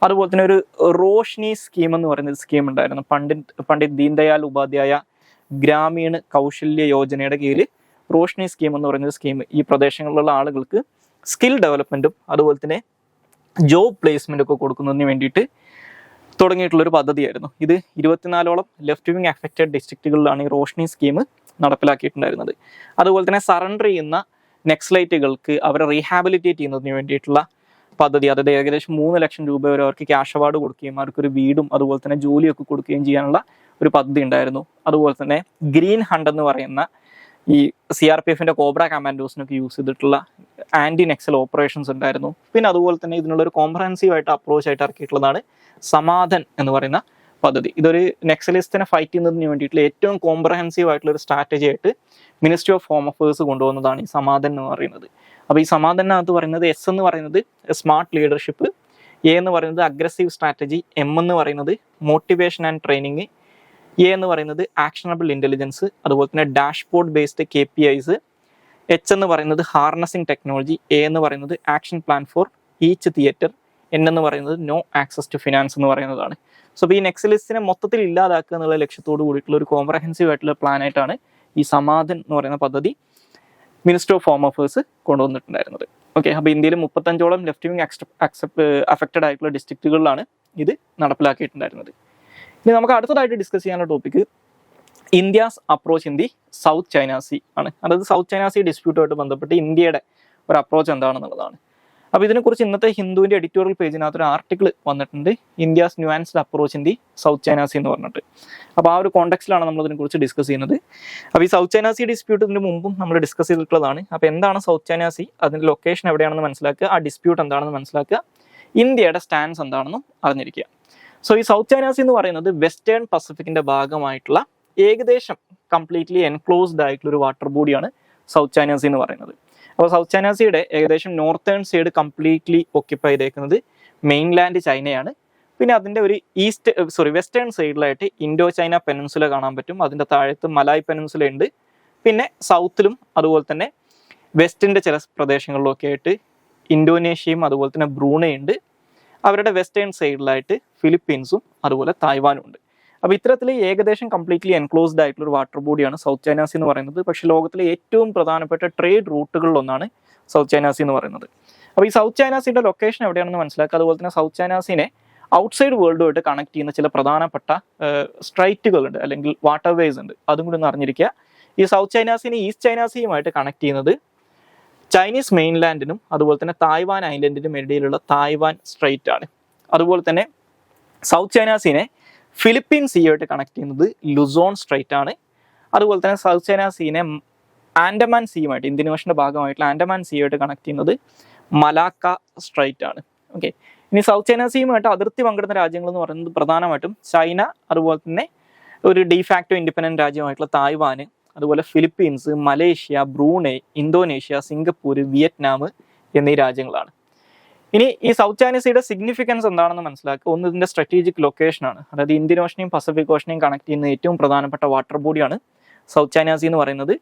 അതുപോലെ തന്നെ ഒരു റോഷ്നി സ്കീം എന്ന് പറയുന്ന സ്കീം ഉണ്ടായിരുന്നു. പണ്ഡിറ്റ് ദീൻദയാൽ ഉപാധ്യായ ഗ്രാമീണ കൗശല്യ യോജനയുടെ കീഴിൽ റോഷ്നി സ്കീം എന്ന് പറയുന്ന സ്കീം ഈ പ്രദേശങ്ങളിലുള്ള ആളുകൾക്ക് സ്കിൽ ഡെവലപ്മെൻറ്റും അതുപോലെ തന്നെ ജോബ് പ്ലേസ്മെൻറ്റും ഒക്കെ കൊടുക്കുന്നതിന് വേണ്ടിയിട്ട് തുടങ്ങിയിട്ടുള്ളൊരു പദ്ധതിയായിരുന്നു. ഇത് 24ഓളം ലെഫ്റ്റ് വിങ് അഫക്റ്റഡ് ഡിസ്ട്രിക്റ്റുകളിലാണ് ഈ റോഷ്നി സ്കീം നടപ്പിലാക്കിയിട്ടുണ്ടായിരുന്നത്. അതുപോലെ തന്നെ സറണ്ടർ ചെയ്യുന്ന നെക്സലൈറ്റുകൾക്ക് അവരെ റീഹാബിലിറ്റേറ്റ് ചെയ്യുന്നതിന് വേണ്ടിയിട്ടുള്ള പദ്ധതി, അതായത് ഏകദേശം 3 ലക്ഷം രൂപ വരെ അവർക്ക് ക്യാഷ് അവാർഡ് കൊടുക്കുകയും അവർക്കൊരു വീടും അതുപോലെ തന്നെ ജോലിയൊക്കെ കൊടുക്കുകയും ചെയ്യാനുള്ള ഒരു പദ്ധതി ഉണ്ടായിരുന്നു. അതുപോലെ തന്നെ ഗ്രീൻ ഹണ്ട് എന്ന് പറയുന്ന ഈ CRPFന്റെ കോബ്ര കമാൻഡോസിനൊക്കെ യൂസ് ചെയ്തിട്ടുള്ള ആൻറ്റി നെക്സൽ ഓപ്പറേഷൻസ് ഉണ്ടായിരുന്നു. പിന്നെ അതുപോലെ തന്നെ ഇതിനുള്ളൊരു കോംപ്രഹെൻസീവ് ആയിട്ട് അപ്രോച്ച് ആയിട്ട് ഇറക്കിയിട്ടുള്ളതാണ് സമാധാൻ എന്ന് പറയുന്ന പദ്ധതി. ഇതൊരു നെക്സലിസ്റ്റിനെ ഫൈറ്റ് ചെയ്യുന്നതിന് വേണ്ടിയിട്ടുള്ള ഏറ്റവും കോംപ്രഹെൻസീവ് ആയിട്ടുള്ള ഒരു സ്ട്രാറ്റജി ആയിട്ട് മിനിസ്ട്രി ഓഫ് ഹോം അഫേഴ്സ് കൊണ്ടുവന്നതാണ് ഈ സമാധാൻ എന്ന് പറയുന്നത്. അപ്പോൾ ഈ സമാധാനകത്ത് പറയുന്നത് S എന്ന് പറയുന്നത് സ്മാർട്ട് ലീഡർഷിപ്പ്, A എന്ന് പറയുന്നത് അഗ്രസീവ് സ്ട്രാറ്റജി, M എന്ന് പറയുന്നത് മോട്ടിവേഷൻ ആൻഡ് ട്രെയിനിങ്, A എന്ന് പറയുന്നത് ആക്ഷണബിൾ ഇൻ്റലിജൻസ്, അതുപോലെ തന്നെ ഡാഷ്ബോർഡ് ബേസ്ഡ് KPIs, H എന്ന് പറയുന്നത് ഹാർനസിങ് ടെക്നോളജി, A എന്ന് പറയുന്നത് action plan for each theatre, N എന്ന് പറയുന്നത് നോ ആക്സസ് ടു ഫിനാൻസ് എന്ന് പറയുന്നതാണ്. സോ ഈ നെക്സലിസ്റ്റിനെ മൊത്തത്തിൽ ഇല്ലാതാക്കുക എന്നുള്ള ലക്ഷ്യത്തോട് കൂടിയിട്ടുള്ള ഒരു കോംപ്രഹെൻസീവ് ആയിട്ടുള്ള പ്ലാൻ ആയിട്ടാണ് ഈ സമാധാൻ എന്ന് പറയുന്ന പദ്ധതി മിനിസ്ട്രി ഓഫ് ഹോം അഫേഴ്സ് കൊണ്ടുവന്നിട്ടുണ്ടായിരുന്നത്. ഓക്കെ, അപ്പോൾ ഇന്ത്യയിൽ 35ഓളം ലെഫ്റ്റ് വിങ് അഫക്റ്റഡ് ആയിട്ടുള്ള ഡിസ്ട്രിക്റ്റുകളിലാണ് ഇത് നടപ്പിലാക്കിയിട്ടുണ്ടായിരുന്നത്. ഇനി നമുക്ക് അടുത്തതായിട്ട് ഡിസ്കസ് ചെയ്യാനുള്ള topic India's approach in the South China Sea ആണ്. അതായത് സൗത്ത് ചൈന സീ ഡിസ്പ്യൂട്ടുമായിട്ട് ബന്ധപ്പെട്ട് ഇന്ത്യയുടെ ഒരു അപ്രോച്ച് എന്താണെന്നുള്ളതാണ്. അപ്പോൾ ഇതിനെക്കുറിച്ച് ഇന്നത്തെ ഹിന്ദുവിൻ്റെ എഡിറ്റോറിയൽ പേജിനകത്ത് ഒരു ആർട്ടിക്കിൾ വന്നിട്ടുണ്ട്, India's nuanced approach in the South China Sea എന്ന് പറഞ്ഞിട്ട്. അപ്പോൾ ആ ഒരു കോണ്ടെക്സ്റ്റിലാണ് നമ്മൾ ഇതിനെക്കുറിച്ച് ഡിസ്കസ് ചെയ്യുന്നത്. അപ്പോൾ ഈ സൗത്ത് ചൈന സീ ഡിസ്പ്യൂട്ട് ഇതിന് മുമ്പും നമ്മൾ ഡിസ്കസ് ചെയ്തിട്ടുള്ളതാണ്. അപ്പോൾ എന്താണ് സൗത്ത് ചൈന സീ, അതിൻ്റെ ലൊക്കേഷൻ എവിടെയാണെന്ന് മനസ്സിലാക്കുക, ആ ഡിസ്പ്യൂട്ട് എന്താണെന്ന് മനസ്സിലാക്കുക, ഇന്ത്യയുടെ സ്റ്റാൻസ് എന്താണെന്നും അറിഞ്ഞിരിക്കുക. സോ ഈ സൗത്ത് ചൈന സീ എന്ന് പറയുന്നത് വെസ്റ്റേൺ പസഫിക്കിന്റെ ഭാഗമായിട്ടുള്ള ഏകദേശം കംപ്ലീറ്റ്ലി എൻക്ലോസ്ഡ് ആയിട്ടുള്ള ഒരു വാട്ടർ ബോഡിയാണ് സൗത്ത് ചൈന സീ എന്ന് പറയുന്നത്. അപ്പോൾ സൗത്ത് ചൈന സീയുടെ ഏകദേശം നോർത്തേൺ സൈഡ് കംപ്ലീറ്റ്ലി ഓക്യുപ്പൈ ചെയ്തേക്കുന്നത് മെയിൻലാൻഡ് ചൈനയാണ്. പിന്നെ അതിൻ്റെ ഒരു വെസ്റ്റേൺ സൈഡിലായിട്ട് ഇൻഡോ ചൈന പെനിൻസുല കാണാൻ പറ്റും. അതിൻ്റെ താഴത്ത് മലായ് പെനിൻസുല ഉണ്ട്. പിന്നെ സൗത്തിലും അതുപോലെ തന്നെ വെസ്റ്റിൻ്റെ ചില പ്രദേശങ്ങളിലൊക്കെ ആയിട്ട് ഇന്തോനേഷ്യയും അതുപോലെ തന്നെ ബ്രൂണൈ ഉണ്ട്. അവരുടെ വെസ്റ്റേൺ സൈഡിലായിട്ട് ഫിലിപ്പീൻസും അതുപോലെ തായ്വാനും ഉണ്ട്. അപ്പോൾ ഇത്തരത്തിൽ ഏകദേശം കംപ്ലീറ്റ്ലി എൻക്ലോസ്ഡ് ആയിട്ടുള്ള ഒരു വാട്ടർ ബോഡിയാണ് സൗത്ത് ചൈന സീ എന്ന് പറയുന്നത്. പക്ഷേ ലോകത്തിലെ ഏറ്റവും പ്രധാനപ്പെട്ട ട്രേഡ് റൂട്ടുകളിലൊന്നാണ് സൗത്ത് ചൈന സീ എന്ന് പറയുന്നത്. അപ്പോൾ ഈ സൗത്ത് ചൈന സീയുടെ ലൊക്കേഷൻ എവിടെയാണെന്ന് മനസ്സിലാക്കുക. അതുപോലെ തന്നെ സൗത്ത് ചൈന സീനെ ഔട്ട്സൈഡ് വേൾഡുമായിട്ട് കണക്ട് ചെയ്യുന്ന ചില പ്രധാനപ്പെട്ട സ്ട്രൈറ്റുകളുണ്ട്, അല്ലെങ്കിൽ വാട്ടർ വേസ് ഉണ്ട്. അതും കൂടി ഒന്ന് അറിഞ്ഞിരിക്കുക. ഈ സൗത്ത് ചൈന സീനെ ഈസ്റ്റ് ചൈന സീയുമായിട്ട് കണക്ട് ചെയ്യുന്നത് ചൈനീസ് മെയിൻലാൻഡിനും അതുപോലെ തന്നെ തായ്വാൻ ഐലൻഡിനും ഇടയിലുള്ള തായ്വാൻ സ്ട്രൈറ്റ് ആണ്. അതുപോലെ തന്നെ സൗത്ത് ചൈന സീനെ ഫിലിപ്പീൻ സീയുമായിട്ട് കണക്ട് ചെയ്യുന്നത് ലുസോൺ സ്ട്രൈറ്റ് ആണ്. അതുപോലെ തന്നെ സൗത്ത് ചൈന സീനെ ആൻഡമാൻ സീയുമായിട്ട്, ഇന്ത്യൻ ഓഷന്റെ ഭാഗമായിട്ടുള്ള ആൻഡമാൻ സീയുമായിട്ട് കണക്ട് ചെയ്യുന്നത് മലാക്ക സ്ട്രൈറ്റ് ആണ്. ഓക്കെ, ഇനി സൗത്ത് ചൈന സീയുമായിട്ട് അതിർത്തി പങ്കിടുന്ന രാജ്യങ്ങൾ എന്ന് പറയുന്നത് പ്രധാനമായിട്ടും ചൈന, അതുപോലെ തന്നെ ഒരു ഡിഫാക്ടോ ഇൻഡിപെൻഡന്റ് രാജ്യമായിട്ടുള്ള തായ്വാന്, അതുപോലെ Philippines, Malaysia, Brunei, Indonesia, Singapore, Vietnam എന്നീ രാജ്യങ്ങളാണ്. ഇനി ഈ സൗത്ത് ചൈന സീയുടെ സിഗ്നിഫിക്കൻസ് എന്താണെന്ന് മനസ്സിലാക്കുക. ഒന്ന്, ഇതിന്റെ സ്ട്രാറ്റജിക് ലൊക്കേഷനാണ്. അതായത് ഇന്ത്യൻ ഓഷനെയും പസഫിക് ഓഷനെയും കണക്ട് ചെയ്യുന്ന ഏറ്റവും പ്രധാനപ്പെട്ട വാട്ടർ ബോഡിയാണ് സൗത്ത് ചൈന സീ എന്ന് പറയുന്നത്.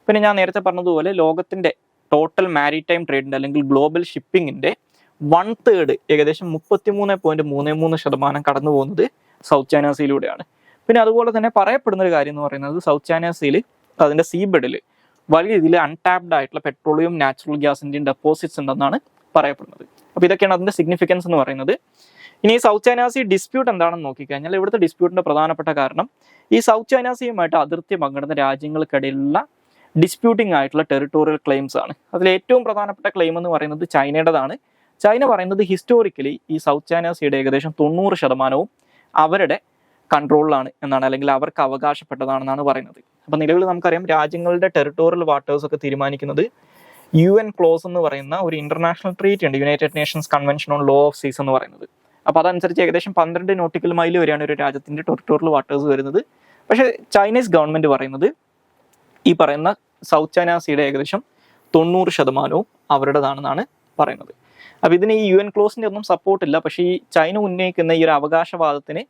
പിന്നെ ഞാൻ നേരത്തെ പറഞ്ഞതുപോലെ ലോകത്തിന്റെ ടോട്ടൽ മാരിടൈം ട്രേഡിന്റെ അല്ലെങ്കിൽ ഗ്ലോബൽ ഷിപ്പിങ്ങിന്റെ 1/3 ഏകദേശം 33.33% കടന്നു പോകുന്നത് സൗത്ത് ചൈന സീയിലൂടെയാണ്. പിന്നെ അതുപോലെ തന്നെ പറയപ്പെടുന്ന ഒരു കാര്യം എന്ന് പറയുന്നത് സൗത്ത് ചൈന സീയിൽ അതിന്റെ സീബെഡിൽ വലിയ രീതിയിൽ അൺടാപ്ഡ് ആയിട്ടുള്ള പെട്രോളിയം, നാച്ചുറൽ ഗ്യാസിന്റെയും ഡെപ്പോസിറ്റ്സ് ഉണ്ടെന്നാണ് പറയപ്പെടുന്നത്. അപ്പോൾ ഇതൊക്കെയാണ് അതിന്റെ സിഗ്നിഫിക്കൻസ് എന്ന് പറയുന്നത്. ഇനി ഈ സൗത്ത് ചൈന സീ ഡിസ്പ്യൂട്ട് എന്താണെന്ന് നോക്കിക്കഴിഞ്ഞാൽ ഇവിടുത്തെ ഡിസ്പ്യൂട്ടിന്റെ പ്രധാനപ്പെട്ട കാരണം ഈ സൗത്ത് ചൈന സീയുമായിട്ട് അതിർത്തി പങ്കിടുന്ന രാജ്യങ്ങൾക്കിടയിലുള്ള ഡിസ്പ്യൂട്ടിംഗ് ആയിട്ടുള്ള ടെറിട്ടോറിയൽ ക്ലെയിംസ് ആണ്. അതിൽ ഏറ്റവും പ്രധാനപ്പെട്ട ക്ലെയിം എന്ന് പറയുന്നത് ചൈനയുടേതാണ്. ചൈന പറയുന്നത് ഹിസ്റ്റോറിക്കലി ഈ സൗത്ത് ചൈന സീയുടെ ഏകദേശം 90% അവരുടെ കൺട്രോളിലാണ് എന്നാണ്, അല്ലെങ്കിൽ അവർക്ക് അവകാശപ്പെട്ടതാണെന്നാണ് പറയുന്നത്. അപ്പം നിലവിൽ നമുക്കറിയാം രാജ്യങ്ങളുടെ ടെറിട്ടോറിയൽ വാട്ടേഴ്സ് ഒക്കെ തീരുമാനിക്കുന്നത് UN ക്ലോസ് എന്ന് പറയുന്ന ഒരു ഇന്റർനാഷണൽ ട്രീറ്റ് ഉണ്ട്, United Nations convention on law of സീസ് എന്ന് പറയുന്നത്. അപ്പോൾ അതനുസരിച്ച് ഏകദേശം 12 നോട്ടിക്കൽ മൈൽ വരെയാണ് ഒരു രാജ്യത്തിന്റെ ടെറിട്ടോറിയൽ വാട്ടേഴ്സ് വരുന്നത്. പക്ഷേ ചൈനീസ് ഗവൺമെന്റ് പറയുന്നത് ഈ പറയുന്ന സൗത്ത് ചൈന സീയുടെ ഏകദേശം 90% അവരുടേതാണെന്നാണ് പറയുന്നത്. അപ്പോൾ ഇതിന് ഈ UN ക്ലോസിന്റെ ഒന്നും സപ്പോർട്ടില്ല. പക്ഷേ ഈ ചൈന ഉന്നയിക്കുന്ന ഈ ഒരു അവകാശവാദത്തിന്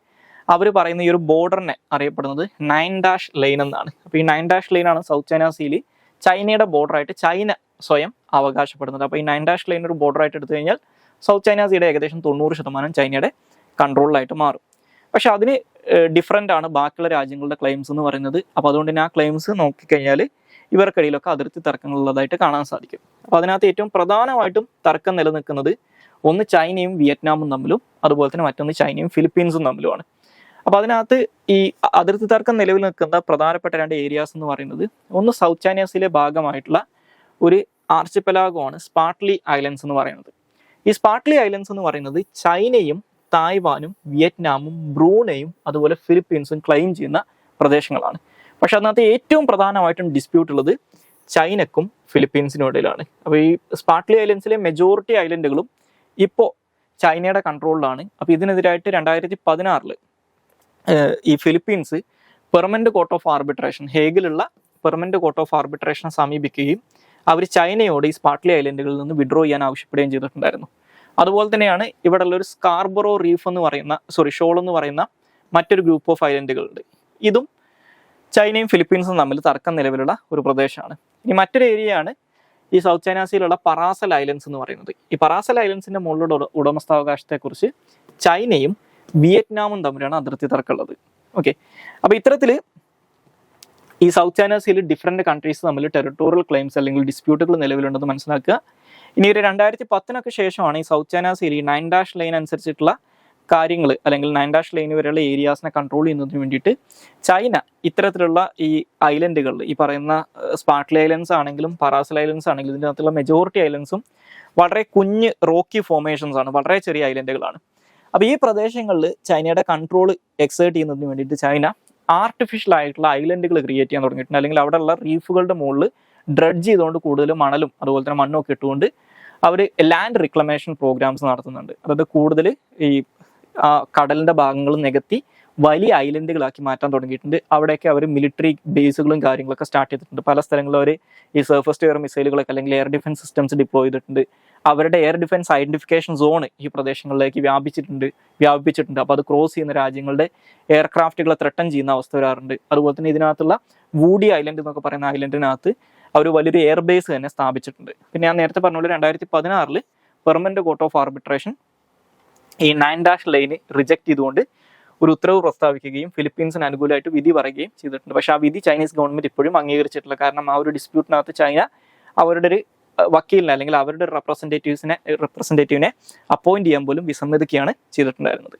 അവർ പറയുന്ന ഈ ഒരു ബോർഡറിനെ അറിയപ്പെടുന്നത് 9 ലൈൻ എന്നാണ്. അപ്പോൾ ഈ 9 ലൈനാണ് സൗത്ത് ചൈന സീയിൽ ചൈനയുടെ ബോർഡറായിട്ട് ചൈന സ്വയം അവകാശപ്പെടുന്നത്. അപ്പോൾ ഈ 9 ലൈൻ ഒരു ബോർഡറായിട്ട് എടുത്തു കഴിഞ്ഞാൽ സൗത്ത് ചൈന സീയുടെ ഏകദേശം 90% ചൈനയുടെ കൺട്രോളിലായിട്ട് മാറും. പക്ഷെ അതിന് ഡിഫറൻ്റ് ആണ് ബാക്കിയുള്ള രാജ്യങ്ങളുടെ ക്ലെയിംസ് എന്ന് പറയുന്നത്. അപ്പോൾ അതുകൊണ്ട് തന്നെ ആ ക്ലെയിംസ് നോക്കിക്കഴിഞ്ഞാൽ ഇവർക്കിടയിലൊക്കെ അതിർത്തി തർക്കങ്ങളുള്ളതായിട്ട് കാണാൻ സാധിക്കും. അപ്പോൾ അതിനകത്ത് ഏറ്റവും പ്രധാനമായിട്ടും തർക്കം നിലനിൽക്കുന്നത് ഒന്ന് ചൈനയും വിയറ്റ്നാമും തമ്മിലും, അതുപോലെ തന്നെ മറ്റൊന്ന് ചൈനയും ഫിലിപ്പീൻസും തമ്മിലുമാണ്. അപ്പോൾ അതിനകത്ത് ഈ അതിർത്തി തർക്കം നിലവിൽ നിൽക്കുന്ന പ്രധാനപ്പെട്ട 2 ഏരിയാസ് എന്ന് പറയുന്നത് ഒന്ന് സൗത്ത് ചൈന സീയിലെ ഭാഗമായിട്ടുള്ള ഒരു ആർച്ചിപ്പലാഗോണ് സ്പാർട്ട്ലി ഐലൻഡ്സ് എന്ന് പറയുന്നത്. ഈ സ്പാർട്ട്ലി ഐലൻഡ്സ് എന്ന് പറയുന്നത് ചൈനയും തായ്വാനും വിയറ്റ്നാമും ബ്രൂണയും അതുപോലെ ഫിലിപ്പീൻസും ക്ലെയിം ചെയ്യുന്ന പ്രദേശങ്ങളാണ്. പക്ഷെ അതിനകത്ത് ഏറ്റവും പ്രധാനമായിട്ടും ഡിസ്പ്യൂട്ട് ഉള്ളത് ചൈനക്കും ഫിലിപ്പീൻസിനും ഇടയിലാണ്. അപ്പോൾ ഈ സ്പാർട്ട്ലി ഐലൻഡ്സിലെ മെജോറിറ്റി ഐലൻഡുകളും ഇപ്പോൾ ചൈനയുടെ കൺട്രോളിലാണ്. അപ്പോൾ ഇതിനെതിരായിട്ട് 2016 ഈ Philippines permanent court of arbitration, ഹേഗിലുള്ള പെർമനന്റ് കോർട്ട് ഓഫ് ആർബിട്രേഷനെ സമീപിക്കുകയും അവർ ചൈനയോട് ഈ സ്പാർട്ട്ലി ഐലൻഡുകളിൽ നിന്ന് വിഡ്രോ ചെയ്യാൻ ആവശ്യപ്പെടുകയും ചെയ്തിട്ടുണ്ടായിരുന്നു. അതുപോലെ തന്നെയാണ് ഇവിടെ ഉള്ള ഒരു സ്കാർബറോ റീഫ് എന്ന് പറയുന്ന ഷോൾ എന്ന് പറയുന്ന മറ്റൊരു ഗ്രൂപ്പ് ഓഫ് ഐലൻഡുകളുണ്ട്. ഇതും ചൈനയും ഫിലിപ്പീൻസും തമ്മിൽ തർക്കം നിലവിലുള്ള ഒരു പ്രദേശമാണ്. ഇനി മറ്റൊരു ഏരിയയാണ് ഈ സൗത്ത് ചൈന സീയിലുള്ള പറാസൽ ഐലൻഡ്സ് എന്ന് പറയുന്നത്. ഈ പറാസൽ ഐലൻഡ്സിന്റെ മുകളിലുള്ള ഉടമസ്ഥാവകാശത്തെക്കുറിച്ച് ചൈനയും വിയറ്റ്നാമും തമ്മിലാണ് അതിർത്തി തർക്കമുള്ളത്. ഓക്കെ, അപ്പോൾ ഇത്തരത്തിൽ ഈ സൗത്ത് ചൈന സീയിൽ ഡിഫറെന്റ് കൺട്രീസ് തമ്മിൽ ടെറിട്ടോറിയൽ ക്ലെയിംസ് അല്ലെങ്കിൽ ഡിസ്പ്യൂട്ടുകൾ നിലവിലുണ്ടെന്ന് മനസ്സിലാക്കുക. ഇനി ഒരു 2010 ശേഷമാണ് ഈ സൗത്ത് ചൈന സീയിൽ 9 ലൈൻ അനുസരിച്ചിട്ടുള്ള കാര്യങ്ങൾ അല്ലെങ്കിൽ 9 ലൈൻ വരെയുള്ള ഏരിയാസിനെ കൺട്രോൾ ചെയ്യുന്നതിന് വേണ്ടിയിട്ട് ചൈന ഇത്തരത്തിലുള്ള ഈ ഐലൻഡുകളിൽ ഈ പറയുന്ന സ്പാർട്ട്ലി ഐലൻഡ്സ് ആണെങ്കിലും പറാസൽ ഐലൻഡ്സ് ആണെങ്കിലും ഇതിൻ്റെ അകത്തുള്ള മെജോറിറ്റി ഐലൻഡ്സും വളരെ കുഞ്ഞ് റോക്കി ഫോർമേഷൻസ് ആണ്, വളരെ ചെറിയ ഐലൻഡുകളാണ്. അപ്പോൾ ഈ പ്രദേശങ്ങളിൽ ചൈനയുടെ കൺട്രോൾ എക്സേർട്ട് ചെയ്യുന്നതിന് വേണ്ടിയിട്ട് ചൈന ആർട്ടിഫിഷ്യൽ ആയിട്ടുള്ള ഐലൻഡുകൾ ക്രിയേറ്റ് ചെയ്യാൻ തുടങ്ങിയിട്ടുണ്ട്. അല്ലെങ്കിൽ അവിടെയുള്ള റീഫുകളുടെ മുകളിൽ ഡ്രഡ്ജ് ചെയ്തുകൊണ്ട് കൂടുതൽ മണലും അതുപോലെ തന്നെ മണ്ണും ഒക്കെ ഇട്ടുകൊണ്ട് അവർ ലാൻഡ് റിക്ലമേഷൻ പ്രോഗ്രാംസ് നടത്തുന്നുണ്ട്. അതായത് കൂടുതൽ ഈ കടലിൻ്റെ ഭാഗങ്ങൾ നികത്തി വലിയ ഐലൻഡുകളാക്കി മാറ്റാൻ തുടങ്ങിയിട്ടുണ്ട്. അവിടെയൊക്കെ അവർ മിലിറ്ററി ബേസുകളും കാര്യങ്ങളൊക്കെ സ്റ്റാർട്ട് ചെയ്തിട്ടുണ്ട്. പല സ്ഥലങ്ങളിലും അവർ ഈ സർഫസ് ടു എയർ മിസൈലുകളൊക്കെ അല്ലെങ്കിൽ എയർ ഡിഫൻസ് സിസ്റ്റംസ് ഡിപ്ലോയ് ചെയ്തിട്ടുണ്ട്. അവരുടെ എയർ ഡിഫൻസ് ഐഡന്റിഫിക്കേഷൻ സോൺ ഈ പ്രദേശങ്ങളിലേക്ക് വ്യാപിപ്പിച്ചിട്ടുണ്ട്. അപ്പോൾ അത് ക്രോസ് ചെയ്യുന്ന രാജ്യങ്ങളുടെ എയർക്രാഫ്റ്റുകളെ ത്രട്ടൻ ചെയ്യുന്ന അവസ്ഥ വരാറുണ്ട്. അതുപോലെ തന്നെ ഇതിനകത്തുള്ള വൂഡി ഐലൻഡ് എന്നൊക്കെ പറയുന്ന ഐലൻഡിനകത്ത് അവർ വലിയൊരു എയർ ബേസ് തന്നെ സ്ഥാപിച്ചിട്ടുണ്ട്. പിന്നെ ഞാൻ നേരത്തെ പറഞ്ഞ പോലെ 2016 പെർമനന്റ് കോർട്ട് ഓഫ് ആർബിട്രേഷൻ ഈ 9 ലൈന് റിജക്ട് ചെയ്തുകൊണ്ട് ഒരു ഉത്തരവ് പ്രസ്താവിക്കുകയും ഫിലിപ്പീൻസിന് അനുകൂലമായിട്ട് വിധി പറയുകയും ചെയ്തിട്ടുണ്ട്. പക്ഷേ ആ വിധി ചൈനീസ് ഗവൺമെന്റ് ഇപ്പോഴും അംഗീകരിച്ചിട്ടില്ല. കാരണം ആ ഒരു ഡിസ്പ്യൂട്ടിനകത്ത് ചൈന അവരുടെ ഒരു വക്കീലിനെ അല്ലെങ്കിൽ അവരുടെ റെപ്രസെൻറ്റേറ്റീവിനെ അപ്പോയിന്റ് ചെയ്യാൻ പോലും വിസമ്മതിക്കുകയാണ് ചെയ്തിട്ടുണ്ടായിരുന്നത്.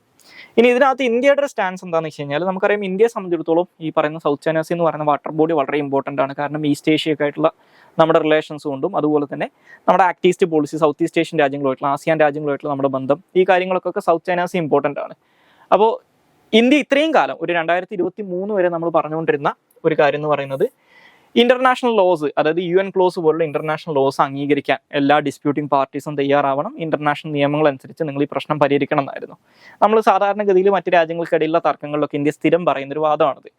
ഇനി ഇതിനകത്ത് ഇന്ത്യയുടെ ഒരു സ്റ്റാൻസ് എന്താണെന്ന് വെച്ച് കഴിഞ്ഞാൽ നമുക്കറിയാം, ഇന്ത്യയെ സംബന്ധിച്ചിടത്തോളം ഈ പറയുന്ന സൗത്ത് ചൈന സീ എന്ന് പറയുന്ന വാട്ടർ ബോഡി വളരെ ഇമ്പോർട്ടൻ്റ് ആണ്. കാരണം ഈസ്റ്റ് ഏഷ്യയൊക്കെ ആയിട്ടുള്ള നമ്മുടെ റിലേഷൻസ് കൊണ്ടും അതുപോലെ തന്നെ നമ്മുടെ Act East policy, South East Asian രാജ്യങ്ങളുമായിട്ടുള്ള ആസിയാൻ രാജ്യങ്ങളുമായിട്ടുള്ള നമ്മുടെ ബന്ധം, ഈ കാര്യങ്ങളൊക്കെ സൗത്ത് ചൈന സീ ഇമ്പോർട്ടൻ്റ് ആണ്. അപ്പോൾ ഇന്ത്യ ഇത്രയും കാലം ഒരു 2023 വരെ നമ്മൾ പറഞ്ഞുകൊണ്ടിരുന്ന ഒരു കാര്യം എന്ന് പറയുന്നത് ഇന്റർനാഷണൽ ലോസ്, അതായത് UN ക്ലോസ് പോലുള്ള ഇന്റർനാഷണൽ ലോസ് അംഗീകരിക്കാൻ എല്ലാ ഡിസ്പ്യൂട്ടിംഗ് പാർട്ടീസും തയ്യാറാവണം, ഇന്റർനാഷണൽ നിയമങ്ങൾ അനുസരിച്ച് നിങ്ങൾ ഈ പ്രശ്നം പരിഹരിക്കണം എന്നായിരുന്നു. നമ്മൾ സാധാരണഗതിയിൽ മറ്റ് രാജ്യങ്ങൾക്കിടയിലുള്ള തർക്കങ്ങളിലൊക്കെ ഇന്ത്യ സ്ഥിരം പറയുന്നൊരു വാദമാണിത്.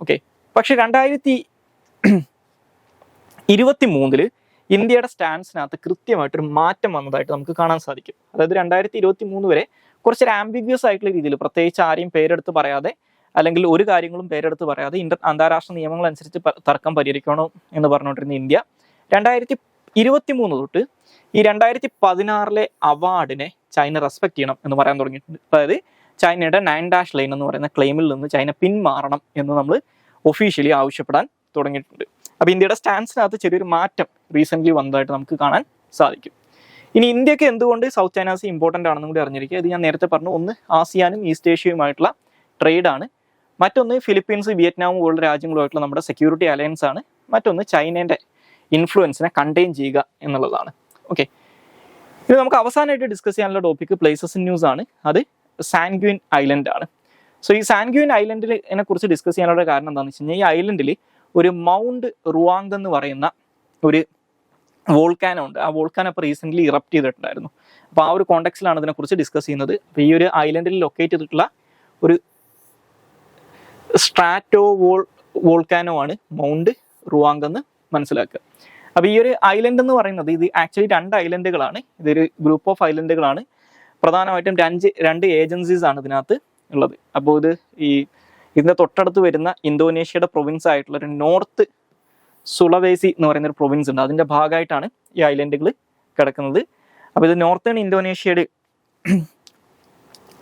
ഓക്കെ, പക്ഷെ 2023 ഇന്ത്യയുടെ സ്റ്റാൻസിനകത്ത് കൃത്യമായിട്ടൊരു മാറ്റം വന്നതായിട്ട് നമുക്ക് കാണാൻ സാധിക്കും. അതായത് 2023 വരെ കുറച്ചൊരു ആംബിഗ്യസ് ആയിട്ടുള്ള രീതിയിൽ, പ്രത്യേകിച്ച് ആരെയും പേരെടുത്ത് പറയാതെ അല്ലെങ്കിൽ ഒരു കാര്യങ്ങളും പേരെടുത്ത് പറയാതെ അന്താരാഷ്ട്ര നിയമങ്ങൾ അനുസരിച്ച് തർക്കം പരിഹരിക്കണം എന്ന് പറഞ്ഞുകൊണ്ടിരുന്ന ഇന്ത്യ 2023 തൊട്ട് ഈ 2016 അവാർഡിനെ ചൈന റെസ്പെക്ട് ചെയ്യണം എന്ന് പറയാൻ തുടങ്ങിയിട്ടുണ്ട്. അതായത് ചൈനയുടെ 9 ലൈൻ എന്ന് പറയുന്ന ക്ലെയിമിൽ നിന്ന് ചൈന പിന്മാറണം എന്ന് നമ്മൾ ഒഫീഷ്യലി ആവശ്യപ്പെടാൻ തുടങ്ങിയിട്ടുണ്ട്. അപ്പോൾ ഇന്ത്യയുടെ സ്റ്റാൻസിനകത്ത് ചെറിയൊരു മാറ്റം റീസെൻ്റ്ലി വന്നതായിട്ട് നമുക്ക് കാണാൻ സാധിക്കും. ഇനി ഇന്ത്യക്ക് എന്തുകൊണ്ട് സൗത്ത് ചൈന സീ ഇമ്പോർട്ടൻ്റ് ആണെന്നും കൂടി അറിഞ്ഞിരിക്കുക. ഇത് ഞാൻ നേരത്തെ പറഞ്ഞു, ഒന്ന് ആസിയാനും ഈസ്റ്റ് ഏഷ്യയുമായിട്ടുള്ള ട്രേഡാണ്, മറ്റൊന്ന് ഫിലിപ്പീൻസ്, വിയറ്റ്നാമും പോലുള്ള രാജ്യങ്ങളുമായിട്ടുള്ള നമ്മുടെ സെക്യൂരിറ്റി അലയൻസ് ആണ്, മറ്റൊന്ന് ചൈനയുടെ ഇൻഫ്ലുവൻസിനെ കണ്ടെയ്ൻ ചെയ്യുക എന്നുള്ളതാണ്. ഓക്കെ, ഇത് നമുക്ക് അവസാനമായിട്ട് ഡിസ്കസ് ചെയ്യാനുള്ള ടോപ്പിക് പ്ലേസസ് ഇൻ ന്യൂസ് ആണ്. അത് സാൻഗ്വിൻ ഐലൻഡ് ആണ്. സോ ഈ സാൻഗ്വിൻ ഐലൻഡിനെ കുറിച്ച് ഡിസ്കസ് ചെയ്യാനുള്ള കാരണം എന്താണെന്ന് വെച്ച് കഴിഞ്ഞാൽ, ഈ ഐലൻഡിൽ ഒരു മൗണ്ട് റുവാങ് എന്ന് പറയുന്ന ഒരു വോൾക്കാനോ ഉണ്ട്. ആ വോൾക്കാനോ ഇപ്പോൾ റീസെൻ്റ്ലി ഇറപ്റ്റ് ചെയ്തിട്ടുണ്ടായിരുന്നു. അപ്പോൾ ആ ഒരു കോണ്ടെക്സ്റ്റിലാണ് ഇതിനെക്കുറിച്ച് ഡിസ്കസ് ചെയ്യുന്നത്. അപ്പോൾ ഈ ഒരു ഐലൻഡിൽ ലൊക്കേറ്റ് ചെയ്തിട്ടുള്ള ഒരു സ്ട്രാറ്റോ വോൾക്കാനോ ആണ് മൗണ്ട് റുവാങ് എന്ന് മനസ്സിലാക്കുക. അപ്പോൾ ഈ ഒരു ഐലൻഡ് എന്ന് പറയുന്നത് ഇത് ആക്ച്വലി 2 ഐലൻഡുകളാണ്. ഇതൊരു ഗ്രൂപ്പ് ഓഫ് ഐലൻഡുകളാണ്. പ്രധാനമായിട്ടും 2 ഏജൻസീസ് ആണ് ഇതിനകത്ത് ഉള്ളത്. അപ്പോൾ ഇതിൻ്റെ തൊട്ടടുത്ത് വരുന്ന ഇന്തോനേഷ്യയുടെ പ്രൊവിൻസ് ആയിട്ടുള്ള ഒരു നോർത്ത് സുളവേസി എന്ന് പറയുന്ന ഒരു പ്രൊവിൻസ് ഉണ്ട്. അതിൻ്റെ ഭാഗമായിട്ടാണ് ഈ ഐലൻഡുകൾ കിടക്കുന്നത്. അപ്പോൾ ഇത് നോർത്തേൺ ഇന്തോനേഷ്യയുടെ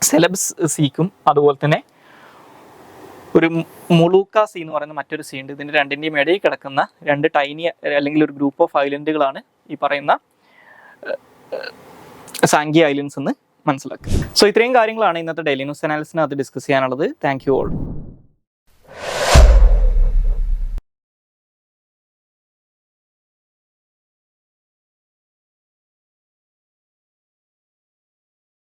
സെലബ്സ് സീക്കും അതുപോലെ തന്നെ ഒരു മുളൂക്ക സീ എന്ന് പറയുന്ന മറ്റൊരു സീ ഉണ്ട്. ഇതിൻ്റെ രണ്ടിൻ്റെയും ഇടയിൽ കിടക്കുന്ന 2 ടൈനി അല്ലെങ്കിൽ ഒരു ഗ്രൂപ്പ് ഓഫ് ഐലൻഡുകളാണ് ഈ പറയുന്ന സാങ്കി ഐലൻഡ്സ് എന്ന് മനസ്സിലാക്കുക. സോ ഇത്രയും കാര്യങ്ങളാണ് ഇന്നത്തെ ഡെയിലി ന്യൂസ് അനാലിസിനകത്ത് ഡിസ്കസ് ചെയ്യാനുള്ളത്. Thank you all.